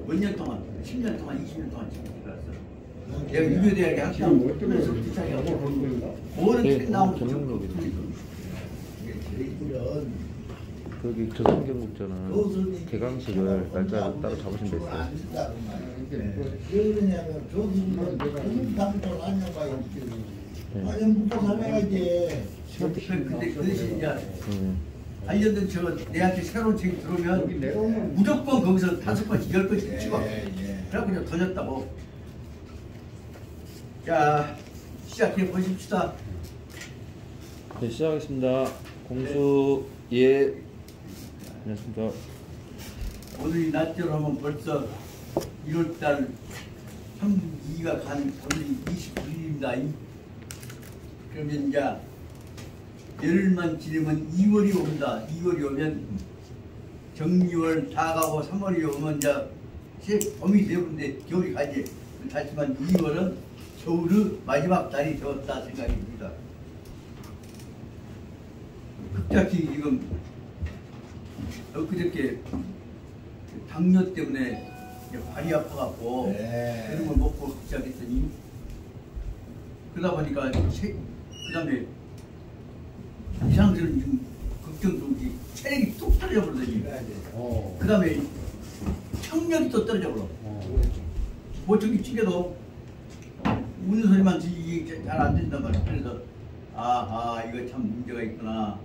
몇 년 동안, 10년 동안, 20년 동안 지켜왔어. 내가 유교대학에 항상 그래서 시작해가지고 모든 책 나오면 거기 조선경국전은 개강식을 날짜를 따로 잡으신 데 있어요. 왜 그러냐면 조선은 당도 하냐고 아니 묵고 살아야지. 근데 그 대신 이제 관련된 저 내한테 새로운 책이 들어오면 무조건 거기서 5번씩 10번씩 찍어. 그래갖고 그냥 던졌다고. 자, 시작해 보십시다. 네, 시작하겠습니다. 공수 예. 안녕하십니까. 오늘이 낮대로 하면 벌써 1월달 3기가 간 오늘이 29일입니다. 그러면 이제 열흘만 지내면 2월이 옵니다. 2월이 오면 정유월 다 가고 3월이 오면 이제 봄이 되는데 겨울이 가지. 하지만 2월은 겨울의 마지막 달이 되었다 생각이 듭니다. 급작히 지금 엊그저께 당뇨 때문에 발이 아파갖고 그런 걸 먹고 시작했더니 그러다 보니까 그 다음에 이상스러운 좀 걱정스러운지 체력이 뚝 떨어져 버리더니 그 다음에 청력이 또 떨어져 버려. 보청기 찌개도 우는 소리만 들리지 잘 안 들린단 말이야. 그래서 아하 이거 참 문제가 있구나.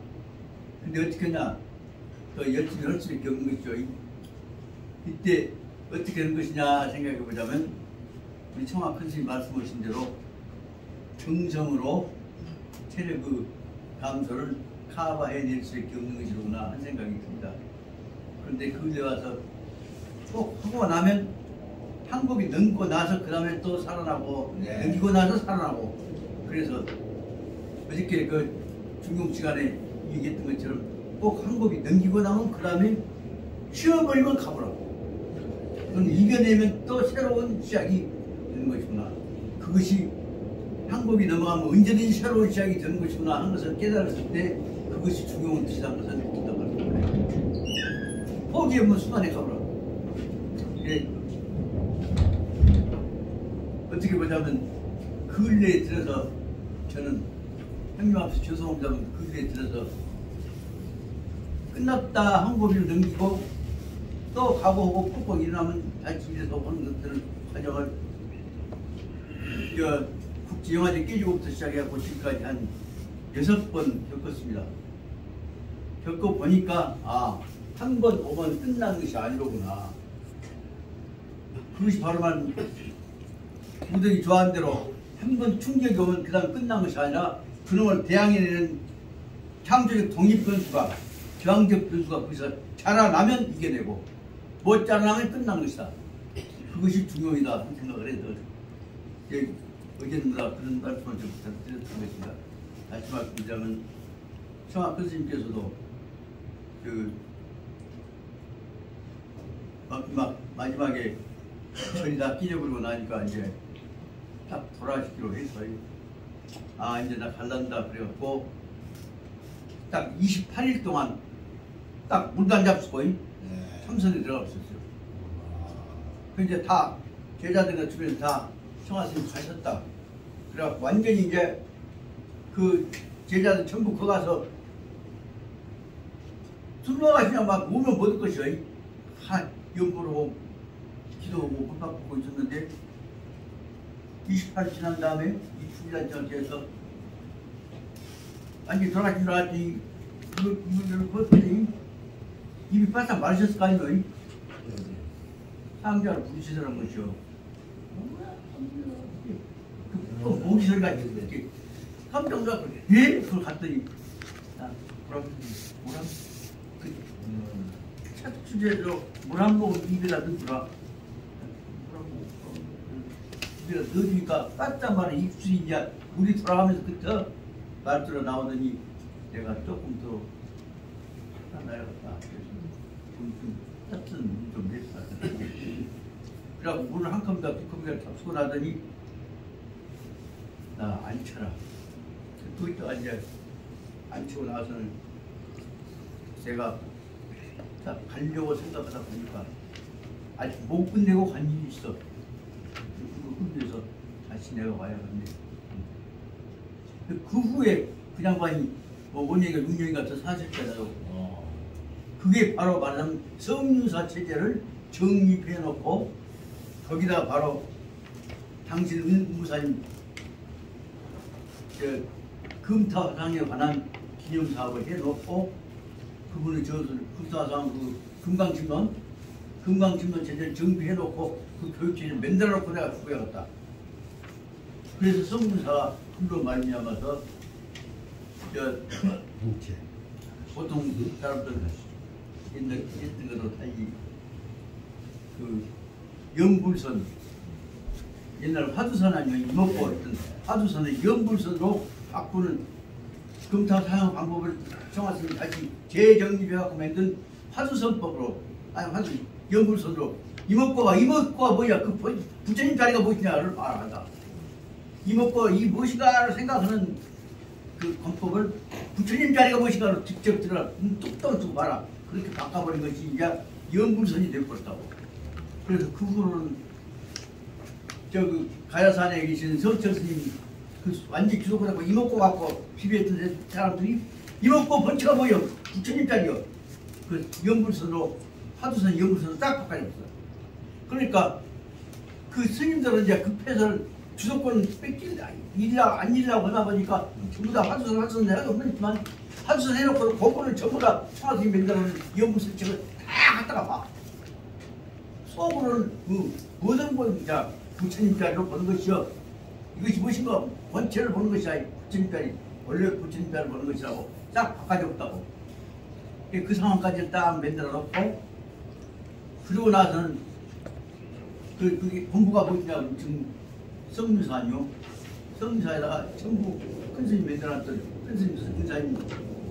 근데 어떻게 하냐 또 열심히 할 수밖에 없는 것이죠. 이때 어떻게 하는 것이냐 생각해 보자면 우리 청아 큰 스님 말씀하신 대로 정성으로 체력의 감소를 커버해낼 수밖에 없는 것이로구나 하는 생각이 듭니다. 그런데 거기에 와서 꼭 하고 나면 한국이 넘고 나서 그 다음에 또 살아나고 넘기고 나서 살아나고 그래서 어저께 그 중용 시간에 얘기했던 것처럼 꼭 한국이 넘기고 나면 그 다음에 쉬어버리면 가보라고. 그럼 이겨내면 또 새로운 시작이 되는 것이구나. 그것이 한국이 넘어가면 언제든지 새로운 시작이 되는 것이구나 하는 것을 깨달았을 때 그것이 중용의 뜻이라는 것을 느낀다고 합니다. 포기하면 순환에 가보라고. 예. 어떻게 보자면 근래에 들어서 저는 형님 앞에서 죄송합니다만 근래에 들어서 끝났다 한국을 넘기고 또 가고 푹푹 일어나면 다시 일어서 오는 것들을 과정을 국제영화제 깨지고부터 시작해서 지금까지 한 6번 겪었습니다. 겪어보니까 한 번 오면 끝난 것이 아니로구나. 그것이 바로 말 무더기 좋아하는 대로 한 번 충격이 오면 그 다음 끝난 것이 아니라 그놈을 대항해내는 창조적 독립변수가 저항적 변수가 거기서 자라나면 이겨내고 못 자라나면 끝난 것이다. 그것이 중요이다 하는 생각을 해서 어제보다 그런 말씀을 좀 부탁드렸던 것입니다. 다시 말씀드리자면 청아 교수님께서도 마지막에 전이 다 끼져버리고 나니까 이제 딱 돌아가시기로 해서 이제 나 갈란다 그래갖고 딱 28일 동안 딱 물도 안 잡수고 참선에 들어갔었어요. 그 이제 다 제자들과 주변에 다 청아스님 가셨다. 그래갖고 완전히 이제 그 제자들 전부 거 가서 술 먹으시냐 막 오면 못 올 것이요. 연보로 기도하고 물 받고 있었는데 28일 지난 다음에 이 출잔장에서 완전히 돌아가신 줄 알았더니 이분들을 벗더니 입이 바싹 마르셨을 거 아니에요. 상자를 부르시더란 것이요. 또 모기 소리가 이렇게 깜짝 놀라고 예? 그걸 갔더니 뭐라고 첫 주제로 물 한 모금 입에다 넣더라. 입에다 넣으니까 깜짝 말에 입술이 이제 물이 돌아가면서 그때 말투로 나오더니 내가 조금 더 나야겠다. 좀 따뜻한 물 좀 냈다. 그래갖고 물을 한 컵이다 두 컵이다 잡수고 나더니 나 앉혀라. 또 이제 앉히고 나서는 제가 딱 가려고 생각하다 보니까 아직 못 끝내고 간 일이 있어. 그래서 다시 내가 와야 하는데 그 후에 그 양반이 뭐 5년인가 6년인가 더 사셨잖아요. 그게 바로 말하자면 성유사 체제를 정립해 놓고 거기다 바로 당신 은무사님 금타상에 관한 기념사업을 해놓고 그분의 저술 금타상 그 금강침론 체제를 정비해놓고 그 교육체제를 만들어놓고 내가 구해갔다. 그래서 성유사가 그로 말미암아서 보통 사람들 옛날 했던 것도 달리 그 연불선 옛날 화두선 아니면 이목고 했던 화두선을 연불선으로 바꾸는 금타 사용 방법을 정하스님 다시 재정립해갖고 만든 화두선법으로 화두 연불선으로 이목고가 뭐야 그 부처님 자리가 무엇이냐를 알아간다. 이목고 이 무엇인가를 생각하는 그 권법을 부처님 자리가 무엇인가로 직접 들어라 뚝 두고 봐라. 그렇게 바꿔버린 것이 이제 연불선이 되어버렸다고. 그래서 그 후로는 그 가야산에 계신 성철 스님이 그 완전히 주석을 하고 이목고 갖고 비비했던 사람들이 이목고 번체가 뭐예요? 부처님 자리요. 그 연불선으로 화두선 연불선으로 딱 바꿔줬어요. 그러니까 그 스님들은 이제 급해서 주석권 뺏긴다. 안 일이라고 하다 보니까 전부 다 화두선 내가 없지만 화두선 해놓고 공부를 전부 다 청와대 만들어놓은 연불선 책을 다 갖다가 봐. 속으로는 그 무슨 보입니다. 부처님 자리로 보는 것이요. 이것이 무엇인가? 본체를 보는 것이 아니 부처님 자리, 원래 부처님 자리를 보는 것이라고 딱 바꿔줬다고. 그 상황까지 딱 만들어 놓고 그러고 나서는 그게 공부가 뭐냐고 지금 성유사요. 성유사에다가 전부 큰 스님 만들어놨던 큰 스님 성유사님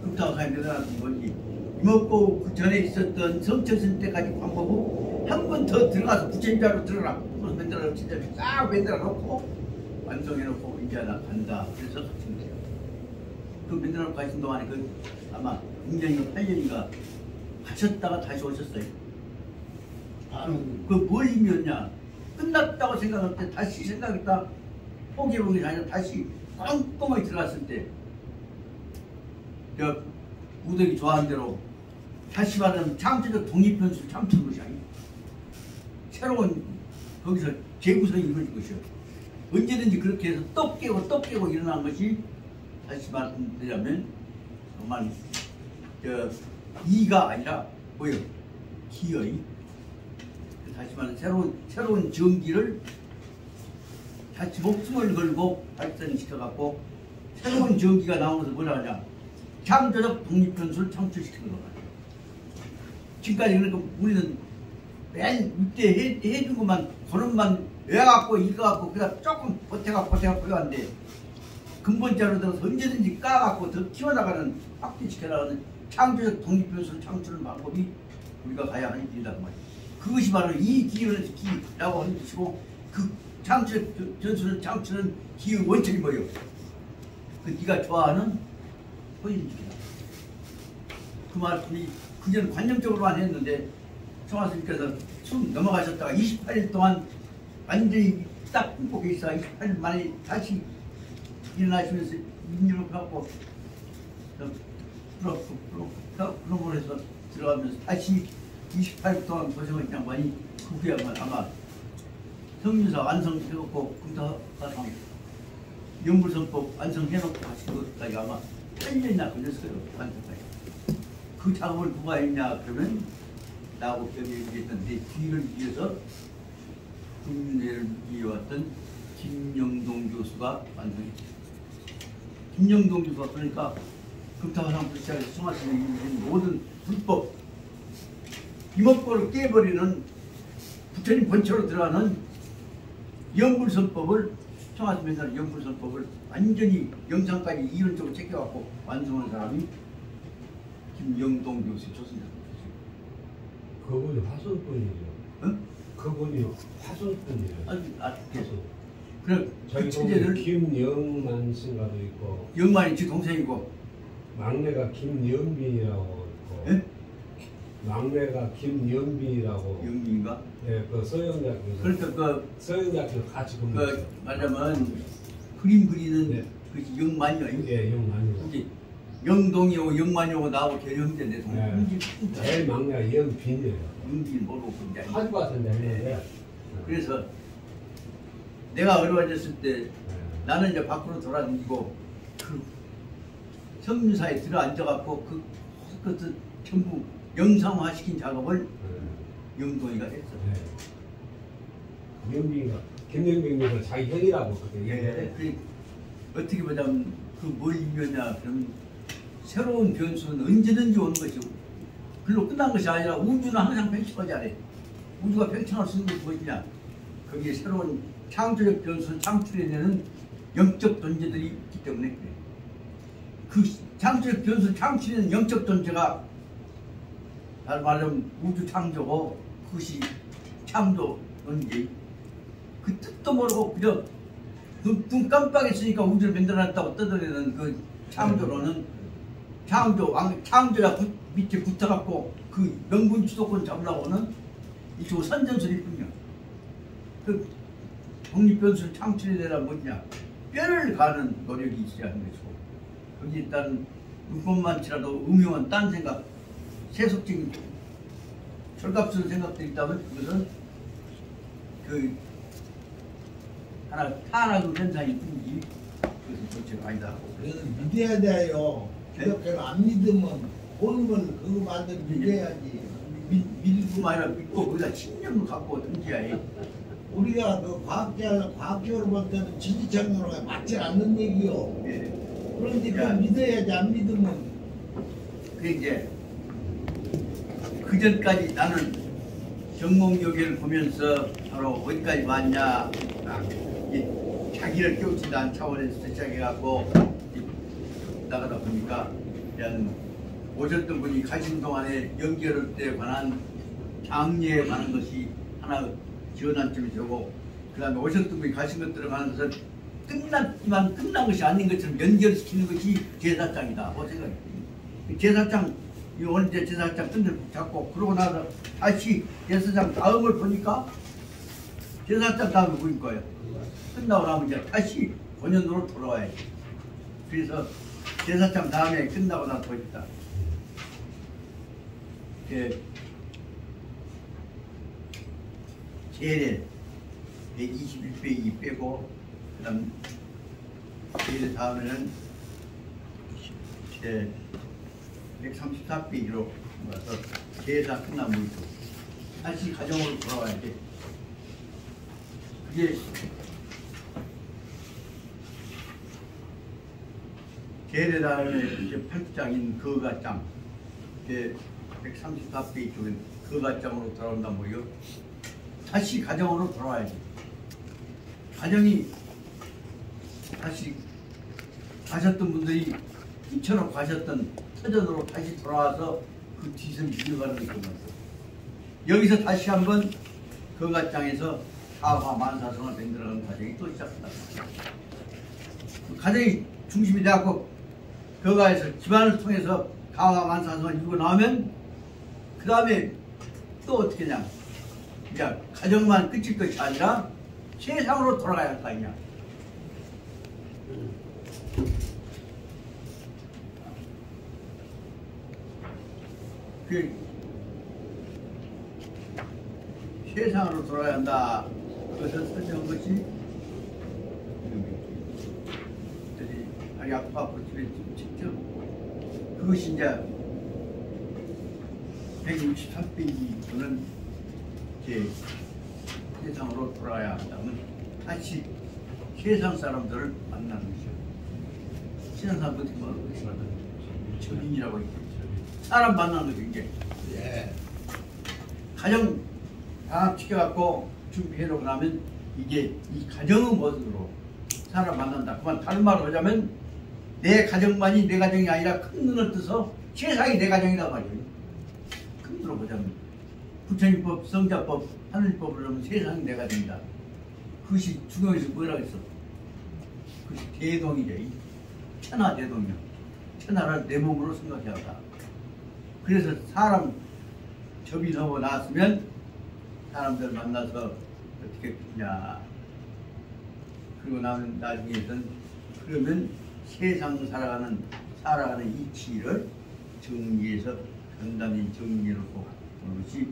금타사에 만들어놨던 거지. 이먹고 그 전에 있었던 성철 스님 때까지 방법을 한 번 더 들어가서 부처님 자리로 들어라. 그래서 만들어 진짜 싹 만들어 놓고 완성해 놓고 이제 나 간다. 그래서 같은 거예요. 그 만들어 놓고 가신 동안에 그 아마 6년인가 8년인가 가셨다가 다시 오셨어요. 그 뭘 의미였냐? 끝났다고 생각할 때 다시 생각했다 포기해본 게 아니라 다시 꼼꼼하게 들어갔을 때 우덕이 좋아하는 대로 다시 말하면 창조적 독립변수를 창출한 것이 아니에요. 새로운 거기서 재구성이 이루어진 것이요. 언제든지 그렇게 해서 떡 깨고 일어난 것이 다시 말씀드리자면 정말 이가 아니라 뭐예요? 기의 다시 말하면 새로운 정기를 같이 목숨을 걸고 발전시켜갖고 새로운 정기가 나오면서 뭐라 하냐? 창조적 독립변수를 창출시키는 거야. 지금까지 그러니까 우리는 맨 밑에 해준 것만 그런만 외갖고 읽어갖고 그냥 조금 보태갖고 보여왔는데 근본자로 들어서 언제든지 까갖고 더 키워나가는 확대시켜나가는 창조적 독립변수를 창출하는 방법이 우리가 가야 하는 길이란 말이에요. 그것이 바로 이 기라고 하는 것이고 그 창조적 변수를 창출하는 기의 원천이 뭐예요? 그 네가 좋아하는 호인지기다. 그 말씀이 그전 관념적으로만 했는데 총화스님께서 숨 넘어가셨다가 28일 동안 완전히 딱 끊고 계시다가 28일 만에 다시 일어나시면서 인연을 갖고 프로그램에서 들어가면서 다시 28일 동안 고생한 양반이 그 후에 아마 성유사 완성해놓고 금타사상 연불선법 완성해놓고 하신 것까지 아마 8년이나 걸렸어요. 완성까지. 그 작업을 누가 했냐 그러면 나하고 벽에 얘기했던 내 뒤를 위해서 국민회를 이어왔던 김영동 교수가 완성했죠. 김영동 교수가 그러니까 금타사상부터 시작해서 성화스님이 이루어진 모든 불법 이목구를 깨버리는 부처님 본체로 들어가는 연불선법을 청하스님 맨날 연불선법을 완전히 영상까지 이론적으로 챙겨갖고 완성한 사람이 김영동 교수 조선자. 그분이 화손분이죠. 응? 그분이 화손분이에요. 계속. 그래 저희 그 체제를 김영만 씨가도 있고 영만이 지 동생이고 막내가 김영민이라고 있고 예? 막내가 김영빈이라고. 영민인가? 예, 그 서영대학교. 그러니까 서영대학교 같이 근무했어요. 그 말하자면 그림 그리는 네. 그 영만요. 예, 영만이. 이제 영동이고 영만이고 나하고 개형제인데 동. 네. 제일 막내가 영빈이에요. 영빈 모르고 그냥. 하주 같은데 했는데. 그래서 내가 어려워졌을 때 예. 나는 이제 밖으로 돌아다니고 그 성류사에 들어 앉아갖고 그것도 전부 영상화 시킨 작업을 영동이가 했어. 예. 영빈이가 김영빈이가 자기 형이라고 그때 예, 얘기해. 그 어떻게 보자면 그 뭘 이겨냐 그러면 새로운 변수는 언제든지 오는 것이고 글로 끝난 것이 아니라 우주는 항상 팽창하지 않아. 우주가 팽창할 수 있는 것이 무엇이냐? 거기에 새로운 창조적 변수를 창출해내는 영적 존재들이 있기 때문에 그래. 그 창조적 변수를 창출해내는 영적 존재가 말하자면 우주 창조고 그것이 창조는 게 그 뜻도 모르고 그저 눈 깜빡했으니까 우주를 만들어놨다고 떠들어내는 그 창조로는 창조야 밑에 붙어갖고 그 명분 주도권 잡으려고는 이쪽 선전술일 뿐이야. 그 독립변수를 창출해내란 뭐냐? 뼈를 가는 노력이 있어야 하는 것이고 거기 일단 눈꽃만 치라도 음흉한 딴 생각, 세속적인 철갑스러운 생각들이 있다면 그것은 그 하나 타락의 현상일 뿐이지 그것은 정체가 아니다. 그래는 믿어야 돼요. 기독교는 안 믿으면 보는 걸 그거 만들 믿어야지. 믿을 뿐만 아니라 믿고 거기다 신념을 갖고 던져야 해. 우리가 그 과학적으로 볼 때는 지지청으로 맞지 않는 얘기요. 예. 그런데 야. 그 믿어야지 안 믿으면 그 이제 그 전까지 나는 정몽여기를 보면서 바로 어디까지 왔냐, 자기를 깨우친다는 차원에서 시작해갖고 나가다 보니까 그냥 오셨던 분이 가신 동안에 연결할 때 관한 장례에 관한 것이 하나 지원한점이 되고 그 다음에 오셨던 분이 가신 것들에 관한 것은 끝났지만 끝난 것이 아닌 것처럼 연결시키는 것이 제사장이다. 뭐 생각이 제사장 이 오늘 이제 제사장 끈을 잡고 그러고 나서 다시 제사장 다음을 보니까 제사장 다음에 보일 거예요. 끝나고 나면 이제 다시 본연으로 돌아와야지. 그래서 제사장 다음에 끝나고 나서 보였다. 제례 121페이지 빼고 그 다음 제례 다음에는 134페이지로 가서 제사 끝나면 다시 가정으로 돌아와야 돼. 그게 제례 다음에 이제 8장인 거가장 134페이지 쪽에 거가장으로 돌아온단 말이요. 다시 가정으로 돌아와야지. 가정이 다시 가셨던 분들이 이처럼 가셨던 터전으로 다시 돌아와서 그 뒤를 이어가는 것입니다. 여기서 다시 한번 거가장에서 사화 만사성을 만들어가는 과정이 또 시작된다. 그 가정이 중심이 되었고 거가에서 집안을 통해서 가화 만사성을 이루고 나오면 그 다음에 또 어떻게 하냐. 이제 가정만 끝일 것이 아니라 세상으로 돌아가야 할 거 아니냐. 그 세상으로 돌아야 한다. 그것을 설명한 것이 아리 아파 집에 직접 그것이 이제 163페이지 보는 제 세상으로 돌아야 한다면 다시 세상 사람들을 만나는 것이죠. 세상 사람들이 뭐 절인이라고 했죠. 사람 만나는 게 이제 가정 장악시켜갖고 준비해놓고 나면 이게 이 가정의 모습으로 사람 만난다. 그만 다른 말로 하자면 내 가정만이 내 가정이 아니라 큰 눈을 떠서 세상이 내 가정이란 말이에요. 큰 눈으로 보자면 부처님법, 성자법, 하늘법을 하면 세상이 내 가정이다. 그것이 중용에서 뭐라고 했어? 그것이 대동이죠. 천하대동이요. 천하를 내 몸으로 생각해야 한다. 그래서 사람 접인하고 나왔으면 사람들 만나서 어떻게 했냐. 그리고 나면 나중에는 그러면 세상 살아가는 이치를 정리해서 간단히 정리해놓고 그것이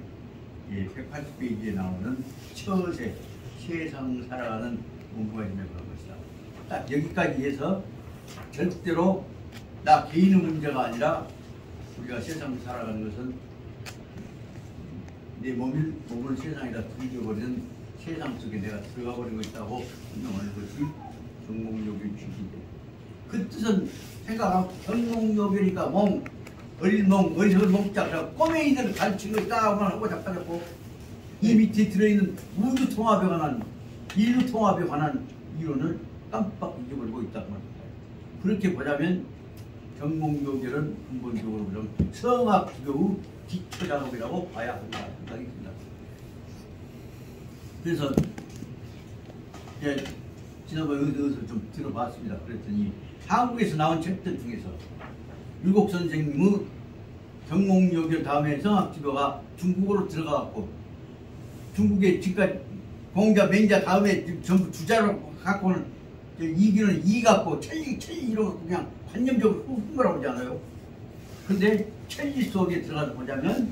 180페이지에 나오는 처세 세상 살아가는 문구가 있는 그런 것이다. 딱 여기까지 해서 절대로 나 개인의 문제가 아니라 우리가 세상 살아가는 것은 내 몸을 세상에다 들여버리는 세상 속에 내가 들어가 버리고 있다고 설명하는 것이 정몽요의 취지인데, 그 뜻은 생각하면 정몽요이니까 몸, 어리석을 먹자 꼬맹이들을 가르치는 거 딱만 하고 잡아잡고 이 밑에 들어있는 우주 통합에 관한 인류 통합에 관한 이론을 깜빡 잊어버리고 있다고 말합니다. 그렇게 보자면 정몽요결은 근본적으로 좀 성학교의 기초 작업이라고 봐야 한다 생각이 듭니다. 그래서 지난번에 어디서 좀 들어봤습니다. 그랬더니 한국에서 나온 책들 중에서 율곡 선생님의 정몽요결 다음에 성학지도가 중국어로 들어가갖고 중국에 지금까지 공자, 맹자 다음에 전부 주자로 갖고는 이기는 이 갖고 천리 이런 거 그냥 관념적으로 훑은 거라고 하잖아요. 근데 천리 속에 들어가서 보자면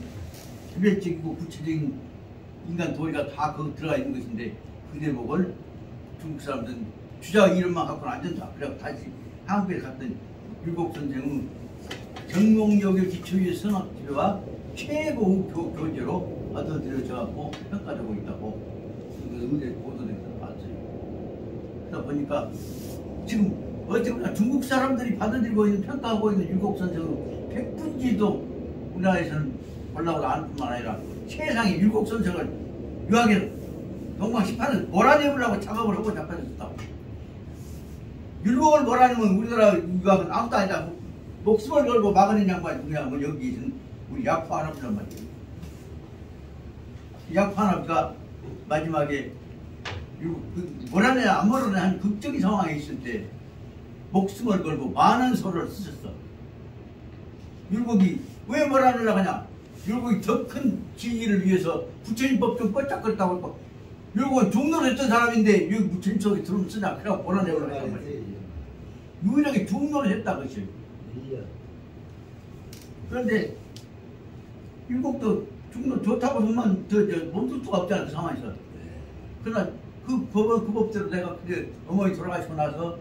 개별적이고 구체적인 인간 도리가 다 거기 들어가 있는 것인데 그 대목을 중국 사람들은 주자 이름만 갖고는 안 된다. 그래서 다시 한국에 갔던 율곡 선생은 정몽요결 기초의 성학지도가 최고의 교재로 받아들여져갖고 평가되고 있다고 의대 보도돼서 봤어요. 그러다 보니까 지금 어쨌거나 중국 사람들이 받아들이고 있는 평가하고 있는 율곡 선생은 백분지도 우리나라에서는 올라오지 않을 뿐만 아니라 세상에 율곡 선생을 유학에 동방 18을 몰아내보려고 작업을 하고 잡혀졌다. 율곡을 몰아내면 우리나라 유학은 아무도 아니다. 목숨을 걸고 막아낸 양반이 누구냐면 여기 있는 우리 약포 할아버지란 말이에요. 약포 할아버지가 마지막에 몰아내냐 안 몰아내냐 한 극적인 상황에 있을 때 목숨을 걸고 많은 소를 쓰셨어. 율곡이 왜 몰아내려고 하냐. 율곡이 더 큰 진리를 위해서 부처님법 좀 뻗짝거렸다고 했고 율곡은 중노를 했던 사람인데 왜 부처님 속에 들어오면 쓰냐. 그래서 몰아내려고 했단 말이에요. 유일하게 중노를 했다 그것이. 그런데 율곡도 중노 좋다고 하면 몸둘 수가 없잖아 그 상황에서. 그러나 그 법대로 내가 그게 어머니 돌아가시고 나서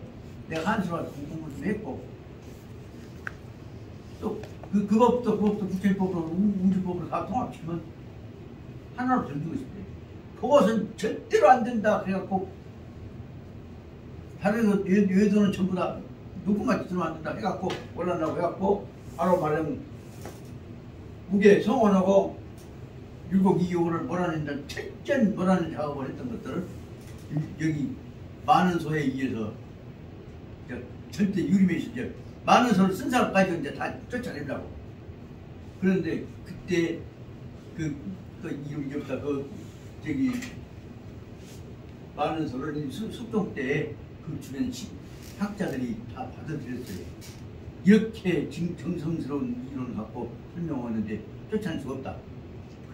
내가 한수로 공부를 좀 했고 또 그 법도 부처님법으로 우주법으로 다 통합시키면 하나로 전두고 싶대. 그것은 절대로 안 된다. 그래갖고 다른 외도는 전부 다 누구만 들으면 안 된다 해갖고 올라나고 해갖고 바로 말하면 무게 성원하고 율곡 이용을 몰아낸다는 철저한 몰아낸 작업을 했던 것들을 여기 많은 소에 의해서 절대 유림에서 이제 많은 소를 쓴 사람까지 이제 다 쫓아내려고. 그런데 그때 그 이름이 없다. 저기 많은 소를 숙종 때 그 주변 학자들이 다 받아들였어요. 이렇게 정성스러운 이론을 갖고 설명하는데 쫓아낼 수가 없다.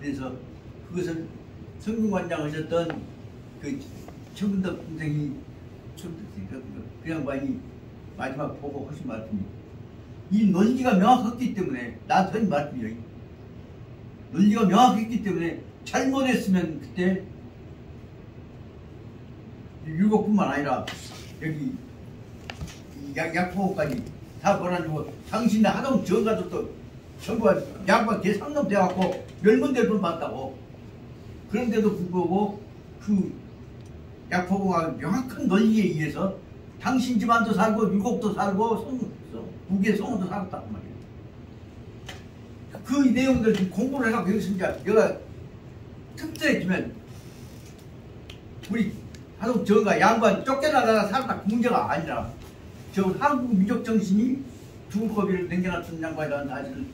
그래서 그것을 성균관장 하셨던 그 최문덕 선생이 그 양반이 마지막 보고 하신 말씀이 이 논리가 명확했기 때문에 나한테 한 말씀이에요. 논리가 명확했기 때문에 잘못했으면 그때 율곡뿐만 아니라 여기 약포까지 다 몰아주고 당신네 하동 정가족도 전부 양반 개상놈 돼갖고 멸문대를 봤다고. 그런데도 불구하고 그 약포가 명확한 논리에 의해서 당신 집안도 살고 율곡도 살고 북의 성원도 살았단 말이에요. 그 내용들 지금 공부를 해갖고 여기서 이제 내가 특별해지면 우리 하동 정가 양반 쫓겨나다가 살았다 그 문제가 아니라 저 한국 민족 정신이 중국어비를 남겨놨던 양반이라는 사실은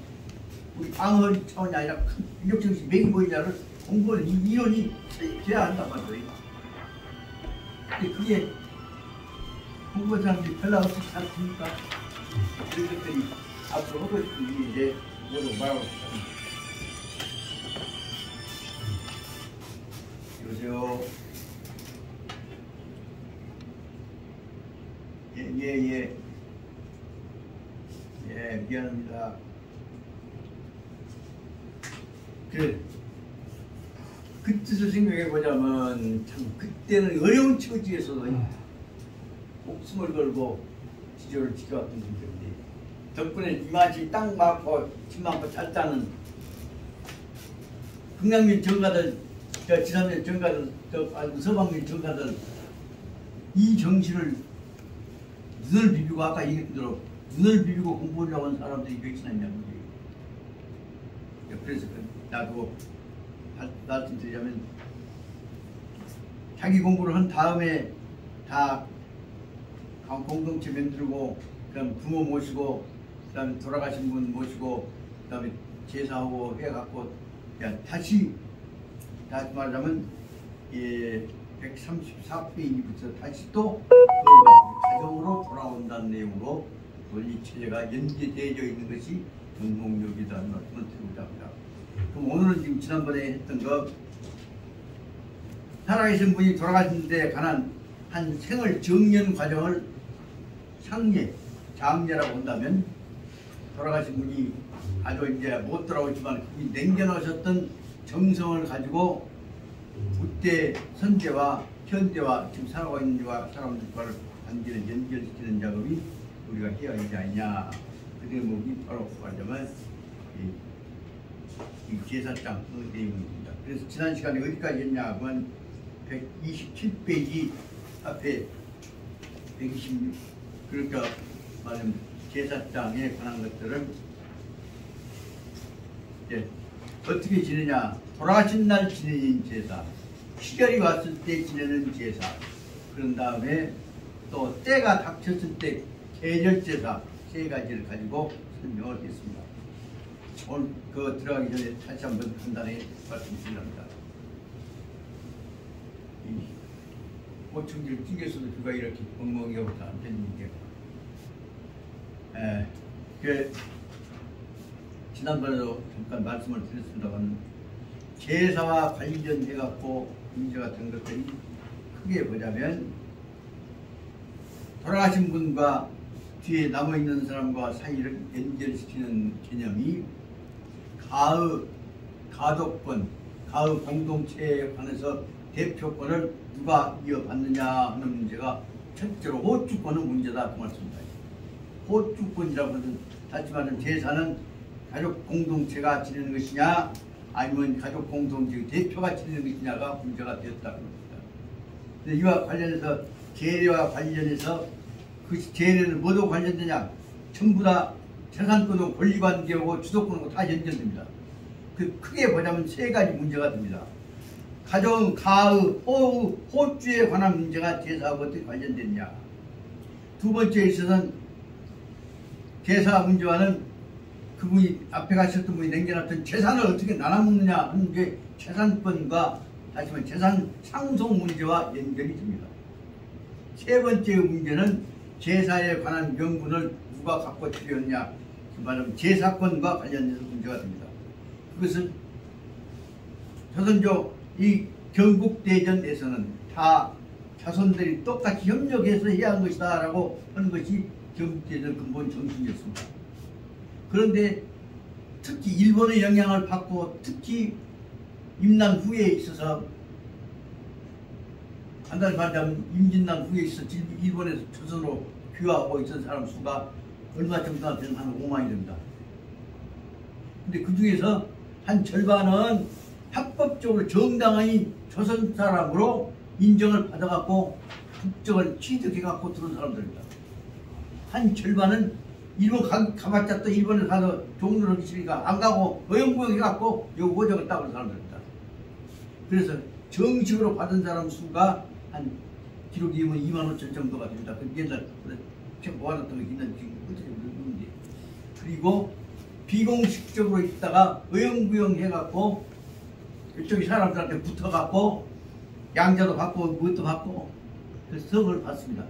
우리 방어리 차원이 아니라 큰 민족 정신 맥이 보이냐를 공부하는 이 이론이 돼야 한단 말이에요. 근데 그게 공부한 사람들이 별로 없지 않습니까? 그런 것들이 앞으로 하고 싶은 일이 이제 모두 말하고 싶습니다. 안녕하세요. 예, 미안합니다. 그 뜻을 생각해보자면 참 그때는 어려운 처지에서도 목숨을 걸고 지조를 지켜왔던 분들인데 덕분에 이마치 땅 맞고 집 맞고 잘 따는 흥남민 정가들, 지난해 정가들, 서방민 정가들 이 정신을 눈을 비비고 아까 얘기했던 대로 눈을 비비고 공부하려고 하는 사람들이 몇이나 있냐는 거예요. 그래서 나도 말씀드리자면 자기 공부를 한 다음에 다 공동체 만들고 그다음 부모 모시고 그다음에 돌아가신 분 모시고 그다음에 제사하고 해갖고 다시 말하자면 134페이지부터 다시 또 가정으로 돌아온다는 내용으로 논리체제가 연계되어 있는 것이 등록력이라는 말씀을 드리고자 합니다. 그럼 오늘은 지금 지난번에 했던 거 살아계신 분이 돌아가신 데 관한 한 생을 정년 과정을 상례, 장례라고 한다면 돌아가신 분이 아주 이제 못 돌아오지만 그분이 남겨놓으셨던 정성을 가지고 그때 선제와 현대와 지금 살아가고 있는 사람들과를 관계를 연결시키는 작업이 우리가 해야 하지 않냐. 그 대목이 바로 말하자면 이 제사장 내용입니다. 그래서 지난 시간에 어디까지 했냐 하면 127페이지 앞에 126 그러니까 말하자면 제사장에 관한 것들을 어떻게 지내냐. 돌아가신 날 지내는 제사, 시절이 왔을 때 지내는 제사, 그런 다음에 또 때가 닥쳤을 때 계절 제사 세 가지를 가지고 설명을 했습니다. 오늘 그 들어가기 전에 다시 한번 간단히 말씀드립니다. 보충기를 찡겨서도 누가 이렇게 멍멍이가부터 안 되는 게 지난번에도 잠깐 말씀을 드렸습니다만 제사와 관련해갖고 문제가 된 것들이 크게 보자면 돌아가신 분과 뒤에 남아있는 사람과 사이를 연결시키는 개념이 가족권, 가의 공동체에 관해서 대표권을 누가 이어받느냐 하는 문제가 첫째로 호주권은 문제다 그 말씀입니다. 호주권이라고 하는 다시 말하면 제사는 가족 공동체가 지내는 것이냐 아니면 가족 공동체의 대표가 지내는 것이냐가 문제가 되었다고 합니다. 이와 관련해서 제례와 관련해서 그 제례는 뭐도 관련되냐? 전부 다 재산권하고 권리관계하고 주도권하고 다 연결됩니다. 그 크게 보자면 세 가지 문제가 됩니다. 가정, 가의, 호주에 관한 문제가 제사하고 어떻게 관련됐냐? 두 번째에 있어서는 제사 문제와는 그분이 앞에 가셨던 분이 남겨놨던 재산을 어떻게 나눠먹느냐 하는 게 재산권과 다시 말해 재산 상속 문제와 연결이 됩니다. 세 번째 문제는 제사에 관한 명분을 누가 갖고 들였냐 말하면 제사권과 관련해서 문제가 됩니다. 그것은 조선조 이 경국대전에서는 다 자손들이 똑같이 협력해서 해야 하는 것이다 라고 하는 것이 경국대전 근본 정신이었습니다. 그런데 특히 일본의 영향을 받고 특히 임난 후에 있어서 간단히 말하자면 임진난 후에 있어서 일본에서 조선으로 귀화하고 있던 사람 수가 얼마 정도나 되는 한 5만이 됩니다. 근데 그 중에서 한 절반은 합법적으로 정당히 조선 사람으로 인정을 받아갖고 국적을 취득해갖고 들어온 사람들입니다. 한 절반은 일본 가봤자 또 일본에 가서 종로를 하기 싫으니까 안 가고 어영부영 해갖고 여기 호적을 따온 사람들입니다. 그래서 정식으로 받은 사람 수가 한 기록이 면 25,000 정도가 됩니다. 그 옛날 책 모아놨던 게 있는데 지금 어떻게 모르는데 그리고 비공식적으로 있다가 어영부영 해갖고 이쪽에 사람들한테 붙어갖고 양자도 받고 무엇도 받고 그래서 성을 받습니다.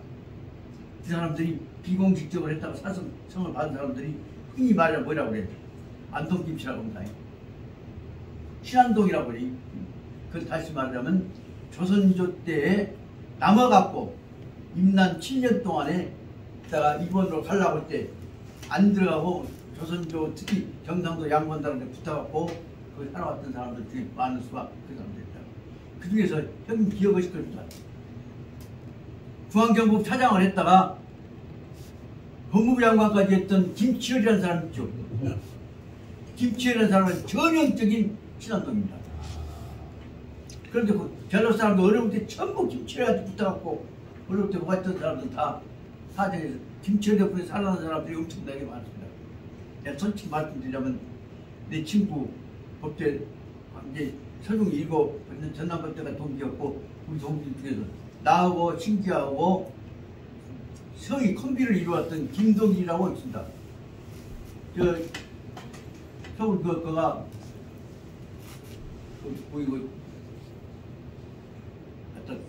그 사람들이 비공식적으로 했다가 성을 받은 사람들이 흔히 말하면 뭐라고 그래요? 안동김씨라고 합니다. 신안동이라고 그래요. 그건 다시 말하자면 조선조 때에 남아갖고 임난 7년 동안에 다가 일본으로 가려고 할 때 안 들어가고 조선조 특히 경상도 양건다는 데 붙어갖고 거기 살아왔던 사람들 중에 많은 수가 그 사람들 있다. 그 중에서 형님 기억하실 겁니다. 중앙정부 차장을 했다가 법무부 장관까지 했던 김치열이라는 사람 있죠. 김치열이라는 사람은 전형적인 친한동입니다. 그런데 그 전라 사람도 어려울 때 전부 김치열한테 붙어갖고 어려울 때 뭐가 있던 사람들 다 사정에서 김치열 덕분에 살아난 사람들이 엄청나게 많습니다. 내가 솔직히 말씀드리자면 내 친구 법대 이제 설국이 일곱 전남법대가 동기였고 우리 동기 중에서 나하고 신기하고 성이 콤비를 이루었던 김동일이라고 있습니다. 저 서울 그가 보이고 하여튼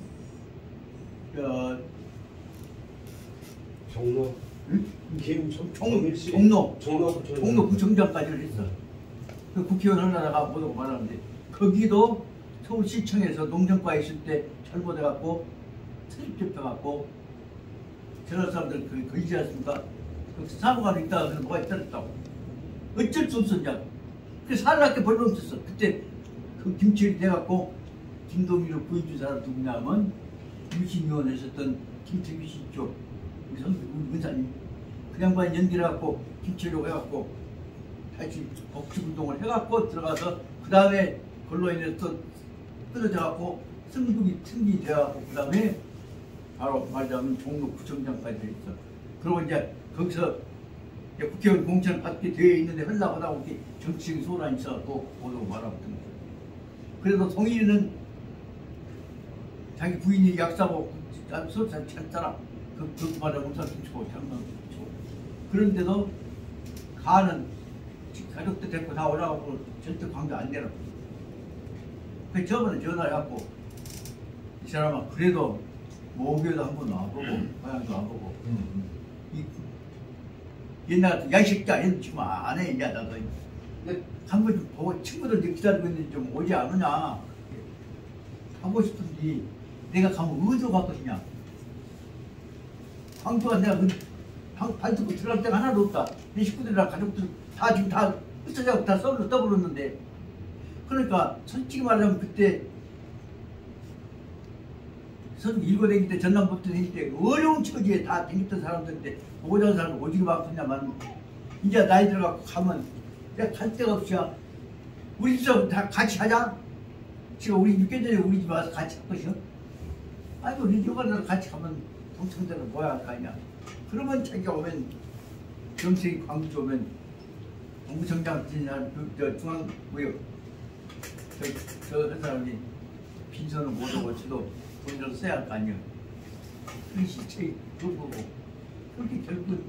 종로 응? 김종일씨 종로 구청장까지를 했어. 그 국회의원 하다가 못하고 말하는데 거기도 서울시청에서 농정과에 있을 때 잘못해갖고 트립 잡혀갖고 저런 사람들 그 있지 않습니까? 그 사고가 있다가 그래서 뭐가 있다랬다고 어쩔 수 없었냐. 그래서 살라게 벌로 없었어. 그때 그 김치열이 돼갖고 김동일을 구해준 사람 누구냐 하면 유신위원 했었던 김태규 씨 있죠. 우리 은사님 그 양반이 연기를 해갖고 김치열이라고 해갖고 다시 복지운동을 해갖고 들어가서 그 다음에 그걸로 인해서 또 끊어져갖고 승진이 돼갖고 그 다음에 바로 말하자면 종로구청장까지 했어. 그리고 이제 거기서 이제 국회의원 공천을 받게 되어 있는데 하려고 하다가 이렇게 정치적인 소란이 있어갖고 오고 말아봤던 거죠. 그래서 동일이는 자기 부인이 약사고 서로 잘 찾잖아. 그 말에 우선 김치고 장난 김치고. 그런데도 가는 가족들 데리고 다 올라가고 절대 광주 안 내라고. 그 저번에 전화를 해갖고 이 사람아 그래도 모교도 한번 와보고 고향도 와보고 옛날 같은 야식자 했지만 안 해 이제 나도 한번 좀 보고 친구들 기다리고 있는데 좀 오지 않느냐 하고 싶은데 내가 가면 어디로 갈 것이냐. 광주가 내가 발 뜯고 들어갈 데가 하나도 없다. 내 식구들이랑 가족들 다 지금 다 흩어져서 다 서울로 떠버렸는데 그러니까 솔직히 말하자면 그때 서울 일고 다닐 때 전남법도 다닐 때 어려운 처지에 다 다녔던 사람들인데 오자는 사람은 오지게 많겠냐만 이제 나이 들어가고 가면 내가 갈 데가 없이야. 우리 집에서 다 같이 하자. 지금 우리 6개월 전에 우리 집 와서 같이 할 것이요. 아니 우리 여관에서 같이 가면 동창들은 뭐야 할 거 아니야. 그러면 자기가 오면 정책이 광주 오면 정부청장 저 중앙무역 저 사람이 빈선을 못 오고 저도 돈을 써야 할 거 아니야. 그 시체 그거고 그렇게 결국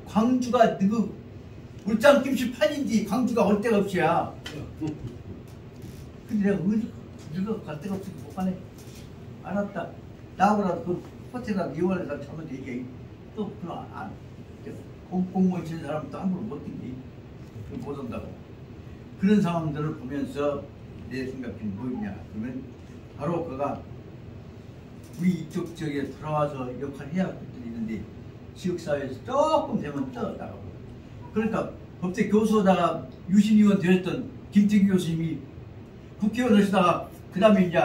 광주가 너그 울장 김치 판인지 광주가 올 데가 없이야. 근데 내가 어디 갈 데가 없으니까 못 가네. 알았다. 나하고라도 그 호텔이나 이원에서 자면 되지. 또 그럼 안 공무원 치는 사람은 또 함부로 못 뛰지. 못 온다고. 그런 상황들을 보면서 내 생각이 뭐였냐 그러면 바로 그가 우리 이쪽 지역에 들어와서 역할을 해야 할 것들이 있는데 지역사회에서 조금 되면 떠나가고 그러니까 법대 교수하다가 유신위원 되었던 김태규 교수님이 국회의원 하시다가 그 다음에 이제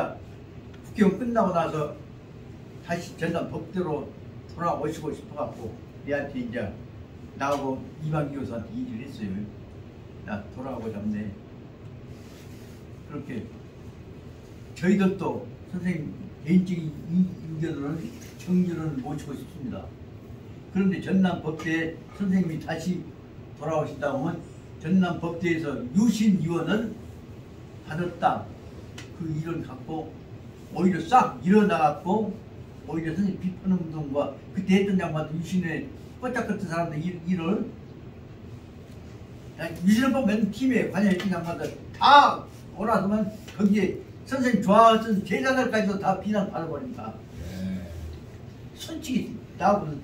국회의원 끝나고 나서 다시 전남 법대로 돌아오시고 싶어갖고 얘한테 이제 나하고 이방기 교수한테 얘기를 했어요. 나 돌아오고 싶네. 그렇게 저희들도 선생님 개인적인 의견으로는 정규를 모시고 싶습니다. 그런데 전남법대에 선생님이 다시 돌아오신다고 하면 전남법대에서 유신위원을 받았다. 그 일을 갖고 오히려 싹 일어나갖고 오히려 선생님 비판운동과 그때 했던 양반도 유신에 뻗짝 같은 사람들 일을 유신헌법 맨 팀에 관여했던 양반들 다 오라서면 거기에 선생님 좋아하던 제자들까지도 다 비난받아 버립니다. 솔직히 나하고는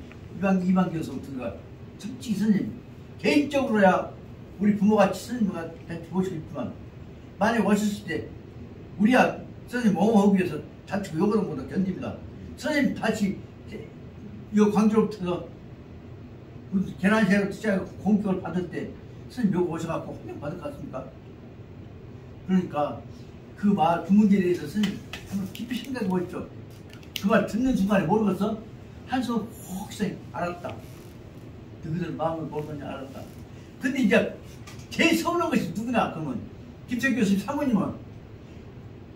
이방 교수부터가 솔직히 선생님 개인적으로야 우리 부모같이 선생님과 보시고 싶지만 만약에 오셨을 때 우리야 선생님 옹호하기 위해서 다투고 욕을 못 견딥니다. 선생님 다시 이 광주로부터 계란시장을 투자하고 공격을 받을 때 선생님 여기 오셔갖고 혼명 받을 것 같습니까? 그러니까 그 말, 그 문제에 대해서 선생님 한번 깊이 생각해 보십시오. 그 말 듣는 순간에 모르겠어? 한숨 혹시 알았다. 그들 마음을 모르겠냐 알았다. 근데 이제 제일 서운한 것이 누구냐 그러면 김철 교수님 사모님은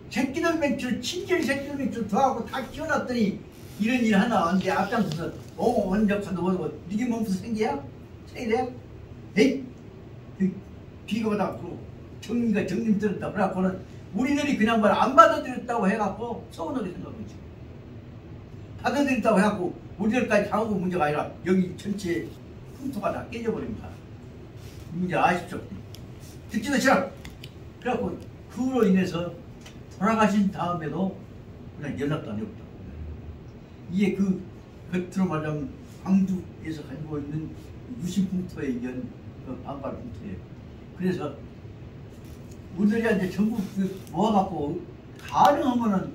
새끼들 맹추를 친절 새끼들 맹추를 더하고 다 키워놨더니 이런 일 하나 왔는데 앞장서서 원적한도 모르고 니게 몸소 생기야? 생기래? 에이? 비교하다 그러고 정리가 정림 들었다 그래갖고는 우리들이 그냥 말 안 받아들였다고 해갖고 서운하게 생각하지. 받아들였다고 해갖고 우리들까지 당하고 문제가 아니라 여기 전체 풍토가 다 깨져버립니다. 이 문제 아십시오. 듣지도 싫어. 그래갖고 그로 인해서 돌아가신 다음에도 그냥 연락도 안 해봤다. 이게 그 겉으로 말하면 광주에서 가지고 있는 유신풍토에 의한 그 반발 풍토예요. 그래서 우리들이 이제 전부 모아갖고 가능하면은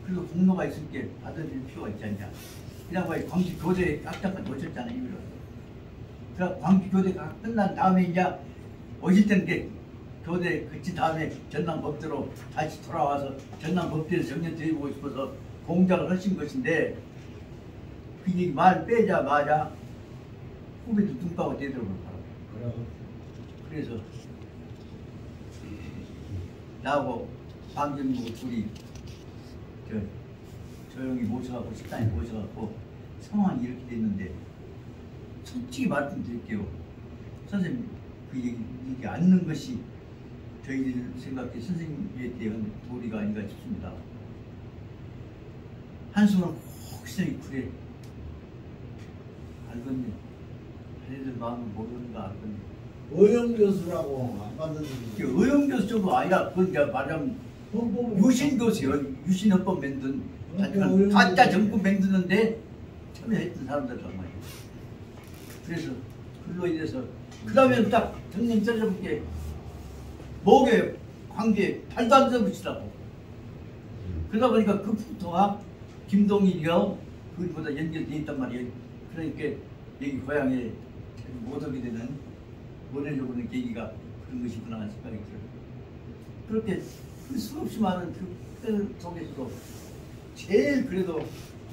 그래도 공로가 있을 게 받아들일 필요가 있지 않냐. 그냥 뭐 광주 교대 악장까지 오셨잖아요. 이거를. 그래서 광주 교대가 끝난 다음에 이제 오실 때는 게 교대 그친 다음에 전남법대로 다시 돌아와서 전남법대로 정년드리고 싶어서 공작을 하신 것인데 그 얘기 말 빼자마자 후배도 눈가고 되더라고요. 그래서 나하고 방정부 둘이 조용히 모셔갖고 식당에 모셔갖고 상황이 이렇게 됐는데 솔직히 말씀드릴게요. 선생님 그 얘기 않는 것이 저희들 생각해 선생님에 대한 도리가 아닌가 싶습니다. 한숨을 혹시 그래 알겠네. 자네들 마음을 모르는가 알겠네. 의형교수라고 안 받아들이고 의형교수도 아니라 그건 이제 말하자면 유신교수요. 유신헌법 만든 가짜 정부 만드는데 참여했던 사람들이란 말이에요. 그래서 그걸로 인해서 그 다음에 딱 정령 짜져볼게 목에 관계에 발도 안 잡으시라고. 그러다 보니까 그 풍토가 김동일이가 그보다 연결되어 있단 말이에요. 그러니까 여기 고향에 못 오게 되는 보내려고 하는 계기가 그런 것이구나 하는 생각이 들어요. 그렇게 그 수없이 많은 그 속에서도 제일 그래도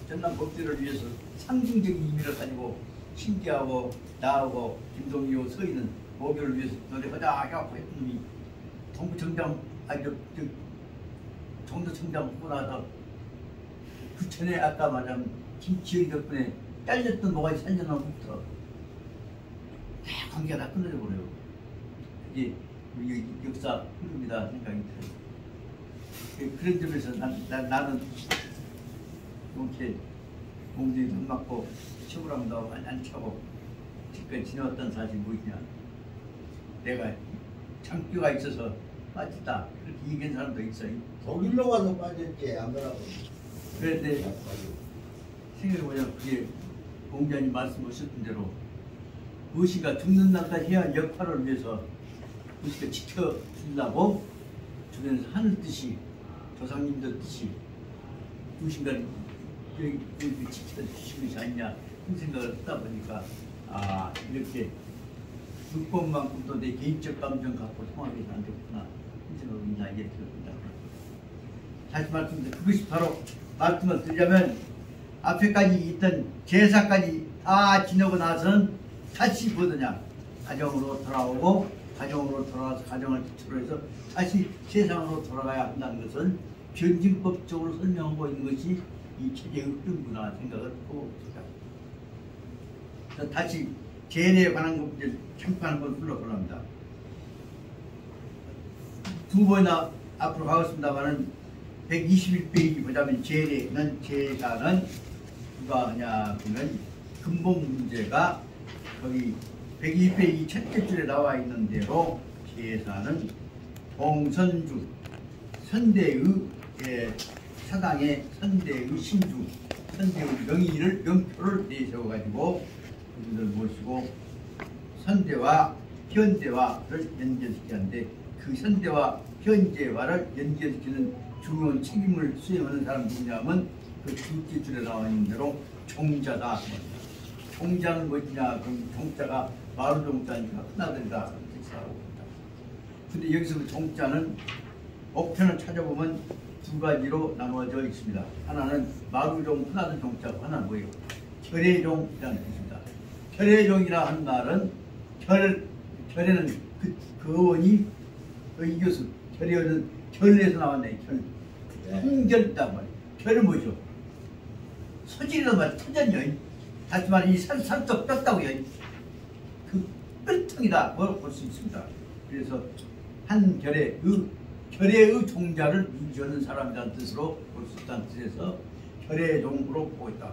전남 법대를 위해서 상징적인 의미를 가지고 신기하고 나하고 김동희하고 서희는 모교를 위해서 노력하자 해갖고 했던 놈이 동부청장 정도청장 하고 나서 그 전에 아까 말한 김치영 덕분에 잘렸던 뭐가 살려나오부터 다 관계가 다 끊어져 버려요. 그게 우리 역사 흐름이다 생각이 들어요. 그런 점에서 나는 이렇게 공주에 돈 맞고 치부랑도 안 차고 지금까지 지내왔던 사실이 무엇이냐. 내가 장뼈가 있어서 빠졌다. 그렇게 얘기한 사람도 있어요. 독일로 가서 빠졌지 안 그러고. 그런데 생각해보면 그게 공자님 말씀하셨던 대로 무엇인가 죽는 날까지 해야 할 역할을 위해서 무엇인가 지켜준다고 주변에서 하늘 뜻이 조상님들 뜻이 무엇인가 지켜 주신 것이 아니냐 그런 생각을 하다 보니까 아 이렇게 육법만큼도 내 개인적 감정 갖고 통합해서 안 되겠구나 그런 생각을 이제 들었습니다. 다시 말씀드립니다. 그것이 바로 말씀을 드리자면 앞에까지 있던 제사까지 다 지나고 나서는 다시 뭐더냐 가정으로 돌아오고 가정으로 돌아와서 가정을 기초로 해서 다시 세상으로 돌아가야 한다는 것은 변증법적으로 설명하고 있는 것이 이 체제의 흐름구나 생각을 하고 있습니다. 다시 제례에 관한 것들 잠깐 한번 흘러보랍니다. 두 번이나 앞으로 가겠습니다만은 121페이지 보자면 제례는 제사는 누가 하냐 보면 근본 문제가 거기 121페이지 첫째 줄에 나와 있는 대로 제사는 봉선주 선대의 사당의 선대의 신주 선대의 명표를 내세워가지고 그분들 모시고 선대와 현대화를 연결시키는데 그 현대와 현재화를 연결시키는 중요한 책임을 수행하는 사람 누구냐면 그 둘째 줄에 나와 있는 대로 종자다. 종자는 뭐냐? 그럼 종자가 마루 종자니까 큰아들이다. 근데 여기서 그 종자는 억편을 찾아보면 두 가지로 나누어져 있습니다. 하나는 마루종, 큰아들 종자고 하나는 뭐예요? 결의종이라는 뜻입니다. 결의종이라 한 말은 결에는 그 어원이 이교수 결의어는 결에서 나왔네. 흥결이란 말이에요. 결은 뭐죠? 소질이란 말이에요. 토전이요. 다시 말해 이 살떡 떴다고요. 그 뼈통이다. 볼 수 있습니다. 그래서 한 결의 종자를 유지하는 사람이라는 뜻으로 볼 수 있다는 뜻에서 결의 종으로 보고 있다.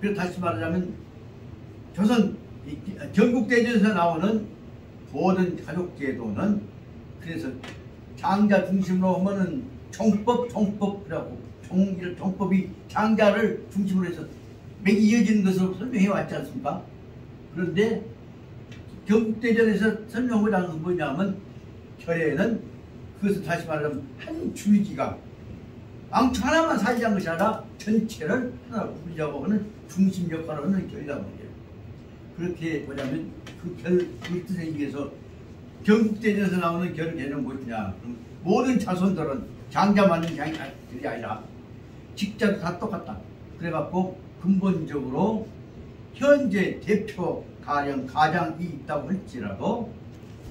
그래서 다시 말하자면 조선 경국대전에서 나오는 모든 가족제도는 그래서 장자 중심으로 하면은 종법이라고 종법이 장자를 중심으로 해서 맥이 이어지는 것으로 설명해 왔지 않습니까? 그런데 경국대전에서 설명하자는 건 뭐냐면 결에는 그것을 다시 말하면 한 줄기가 왕초 하나만 사지한 것이 아니라 전체를 하나로 분리하고 하는 중심 역할을 하는 결이다 말이에요. 그렇게 보자면 그 뜻에 의해서 경국대전에서 나오는 결의 개념은 무엇이냐? 모든 자손들은 장자만은 결이 아니라 직자도 다 똑같다. 그래갖고 근본적으로 현재 대표 가장이 있다고 할지라도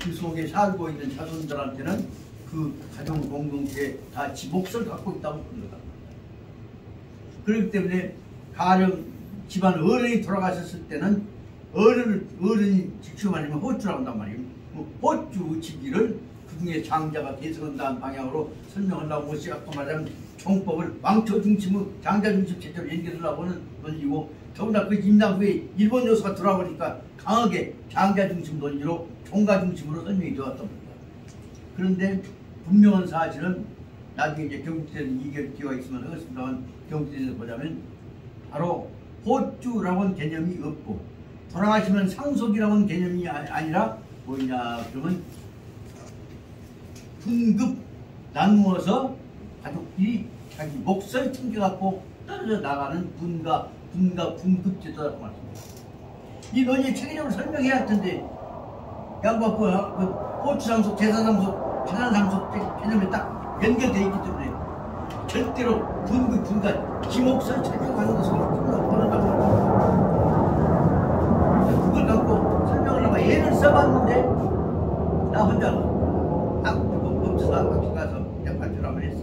그 속에 살고 있는 자손들한테는 그 가정 공동체에 다 지 몫을 갖고 있다고 보는 거다. 그렇기 때문에 가령 집안 어른이 돌아가셨을 때는 어른이 직접 말하면 호주라고 한단 말이에요. 호주 지기를 그 중에 장자가 계승한다는 방향으로 설명하려고 것이 아까 말하자면 종법을 왕초 중심의 장자 중심 체제로 연결하려고 하는 논리고 더구나 그 임남 후에 일본 요소가 들어와보니까 강하게 장자 중심 논리로 종가 중심으로 설명이 되었던 겁니다. 그런데 분명한 사실은 나중에 이제 경국대에서 이견기가 있으면 하겠습니다만 경국대에서 보자면 바로 호주라고는 개념이 없고 돌아가시면 상속이라고는 개념이 아니라 뭐냐 그러면 분급 나누어서 가족끼리 자기 몫을 챙겨갖고 떨어져 나가는 분급 제도라고 말씀합니다. 이 논의 체계적으로 설명해야 할 텐데 양반 그 호주상속, 재산상속 개념에 딱 연결되어 있기 때문에 절대로 분가 지 몫을 챙겨가는 것은 어렵다고 합니다. 그걸 갖고 설명을 하고 예를 써봤는데 나 혼자 법조사 박수 가서 발표를 한번 했어.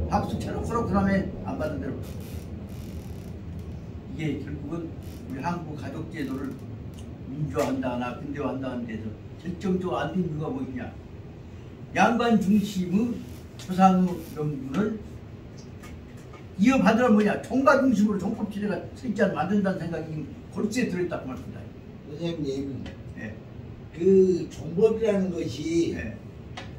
박수 쳐놓고 그 다음에 안 받은 대로 이게 결국은 우리 한국 가족제도를 민주화한다거나 근대화한다는 데서 결정적으로 안 된 이유가 뭐냐? 양반 중심의 조상의 명분을 이어받으란 뭐냐? 종가 중심으로 종법체제가 설치 않으면 안 된다는 생각이 골수에 들어있다고 말씀드립니다. 선생님, 네. 그 종법이라는 것이 네.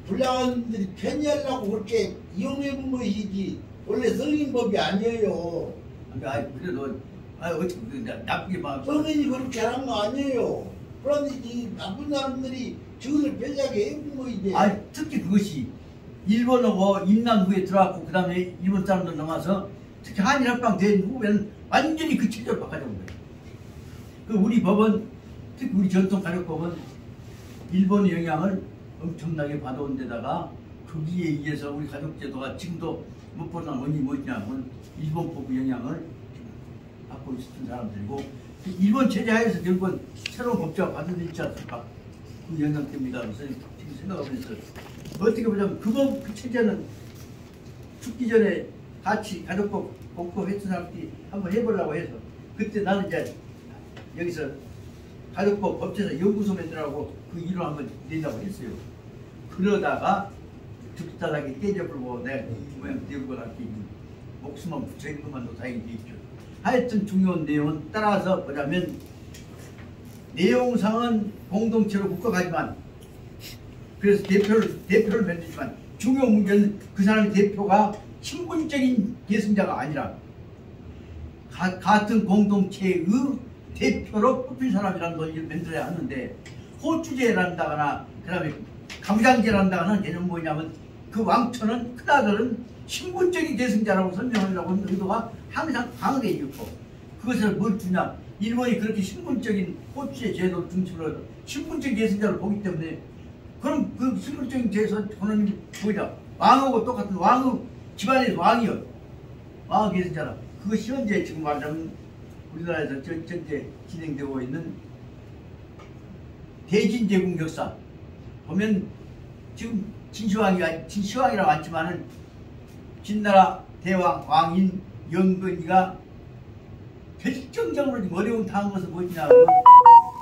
불량한들이 편의하려고 그렇게 이용해 본 것이지 원래 성인법이 아니에요. 그래도 어차피 나쁘게 막 성인이 그렇게 하는 거 아니에요. 그런데 이 나쁜 사람들이 저것을 편하게 해본 거이지. 특히 그것이 일본하고 임난 후에 들어왔고 그 다음에 일본 사람들 넘어서 특히 한일합방 된 후에는 완전히 그 체제를 바꿔준 거예요. 그 우리 법은 특히 우리 전통 가족법은 일본의 영향을 엄청나게 받아온 데다가 거기에 의해서 우리 가족제도가 지금도 무엇보다 원인이 뭐냐면 일본법 영향을 받고 있었던 사람들이고 일본 체제 하에서 결국은 새로운 법제가 받아들이지 않습니까? 그 영향 때문이다. 그래서 지금 생각하면서 어떻게 보자면 그 체제는 죽기 전에 같이 가족법 공법 했던 사람들이 한번 해보려고 해서 그때 나는 이제 여기서 가족법 법제사 연구소 만들라고 그 일을 한번 내려고 했어요. 그러다가 적절하게 깨져버리고 내가 이 모양 되고 나기 목숨만 붙여있는 것만도 다행히 돼 있죠. 하여튼 중요한 내용은 따라서 보자면 내용상은 공동체로 묶어가지만 그래서 대표를 만들지만 중요한 문제는 그 사람의 대표가 신분적인 계승자가 아니라 같은 공동체의 대표로 뽑힌 사람이라는 논리를 만들어야 하는데 호주제란다거나 그 다음에 가부장제란다거나 개념 뭐냐면 그 왕초는 큰아들은 신분적인 계승자라고 설명하려고 하는 의도가 항상 강하게 있고 그것을 뭘 주냐 일본이 그렇게 신분적인 호주의 제도를 중심으로 해서 신분적인 계승자를 보기 때문에 그럼 그 신분적인 제에서 저는 뭐냐 왕하고 똑같은 왕의 집안의 왕이요 왕의 계승자라 그것이 현재 지금 말하자면 우리나라에서 전체 진행되고 있는 대진제국 역사 보면 지금 진시황이라고 하지만은 진나라 대왕 왕인 영근이가 결정적으로 어려운 당한 것은 무엇이냐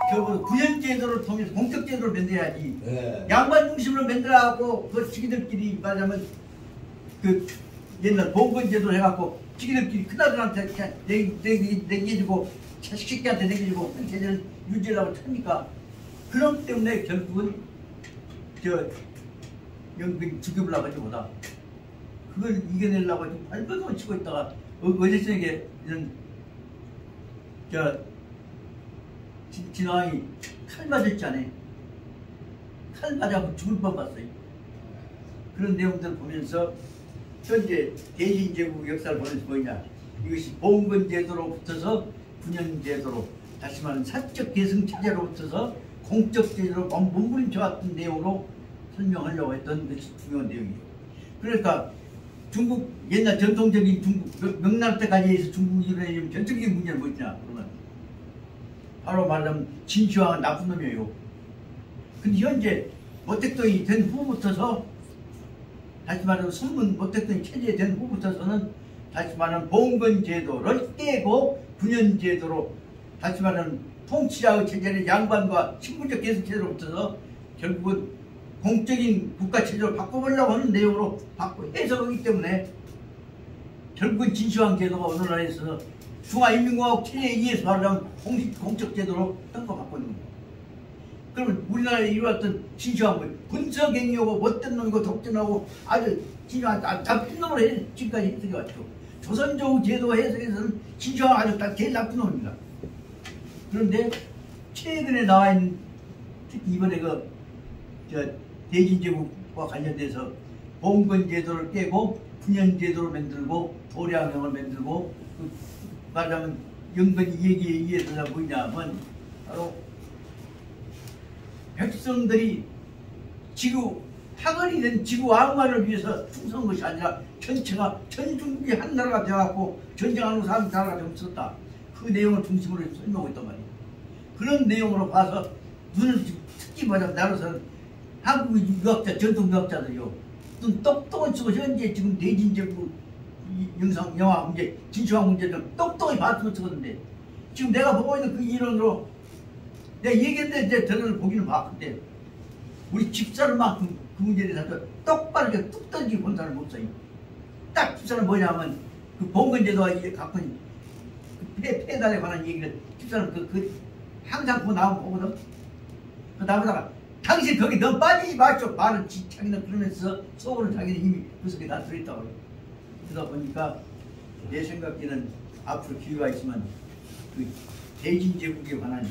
결국 구현제도를 통해서 공적제도를 만들어야지 네. 양반 중심으로 만들어갖고 그 지기들끼리 말하자면 그 옛날 봉건제도를 해갖고 지기들끼리 큰아들한테 내겨주고 자식새끼한테 내겨주고 그 제도를 유지하려고 합니까? 그런 때문에 결국은 저 영근 죽여보려고 하지 못하 그걸 이겨내려고 지금 발버둥을 치고 있다가 어제 저녁에 이런 진왕이 칼 맞았잖아요. 칼 맞아서 죽을 뻔봤어요. 그런 내용들을 보면서 현재 대진제국 역사를 보면서 뭐냐 이것이 봉건제도로 붙어서 군현제도로 다시 말하면 사적 계승체제로 붙어서 공적제도로 몸부림쳐왔던 내용으로 설명하려고 했던 것이 중요한 내용이에요. 그러니까 중국 옛날 전통적인 중국 명나라 때까지 해서 중국이 일어나는 전통적인 문제는 뭐냐 그러면 바로 말하자면 진시황은 나쁜 놈이에요. 근데 현재 모택동이 된 후부터서 다시 말하면 선문 모택동이 체제에 된 후부터서는 다시 말하면 봉건제도를 깨고 군현제도로 다시 말하면 통치자의 체제를 양반과 신분적 계승체제로 붙어서 결국은 공적인 국가체제로 바꿔보려고 하는 내용으로 해석하기 때문에 결국은 진시황 제도가 오늘날에서 중화인민공화국 체제에 의해서 말하자면 공적제도로 평가받고 있는 겁니다. 그러면 우리나라에 이루어졌던 진시황은 군서갱이하고 못된 놈이고 독재하고 아주 진시황 나쁜 놈으로 지금까지 해석해왔죠. 조선조 제도 해석에서는 진시황 아주 제일 나쁜 놈입니다. 그런데 최근에 나와 있는 특히 이번에 대진제국과 관련돼서 봉건제도를 깨고 군현제도를 만들고 도량형을 만들고 말하자면 영건이 얘기에 의해서가 뭐냐면 바로 백성들이 지구 하늘이 된 지구 왕만을 위해서 충성한 것이 아니라 전체가 전 중국이 한 나라가 되어갖고 전쟁하는 사람 나라가 없었다. 그 내용을 중심으로 설명하고 있단 말이에요. 그런 내용으로 봐서 눈을 특히 말하면 나로서는 한국의 유학자, 전통 유학자들이요. 눈 똑똑한 치고 현재 지금 대진제국 영화 문제, 진시황 문제를 똑똑히 봤으면 쓰거든요. 지금 내가 보고 있는 그 이론으로 내가 얘기했는데 이제 저를 보기는 봤는데 우리 집사람만큼 그 문제에 대해서 똑바로 뚝 던지고 본 사람은 없어요. 딱 집사람 뭐냐면 그 봉건제도가 갖고 있는 그 폐단에 관한 얘기를 집사람 항상 그거 나오면 보거든. 그 나보다가 당신 거기 너무 빠지지 마쇼. 말은 자기는 그러면서 속으로 자기는 이미 그 속에 다 들어있다고. 그러다 보니까 내 생각에는 앞으로 기회가 있으면 그 대진제국에 관한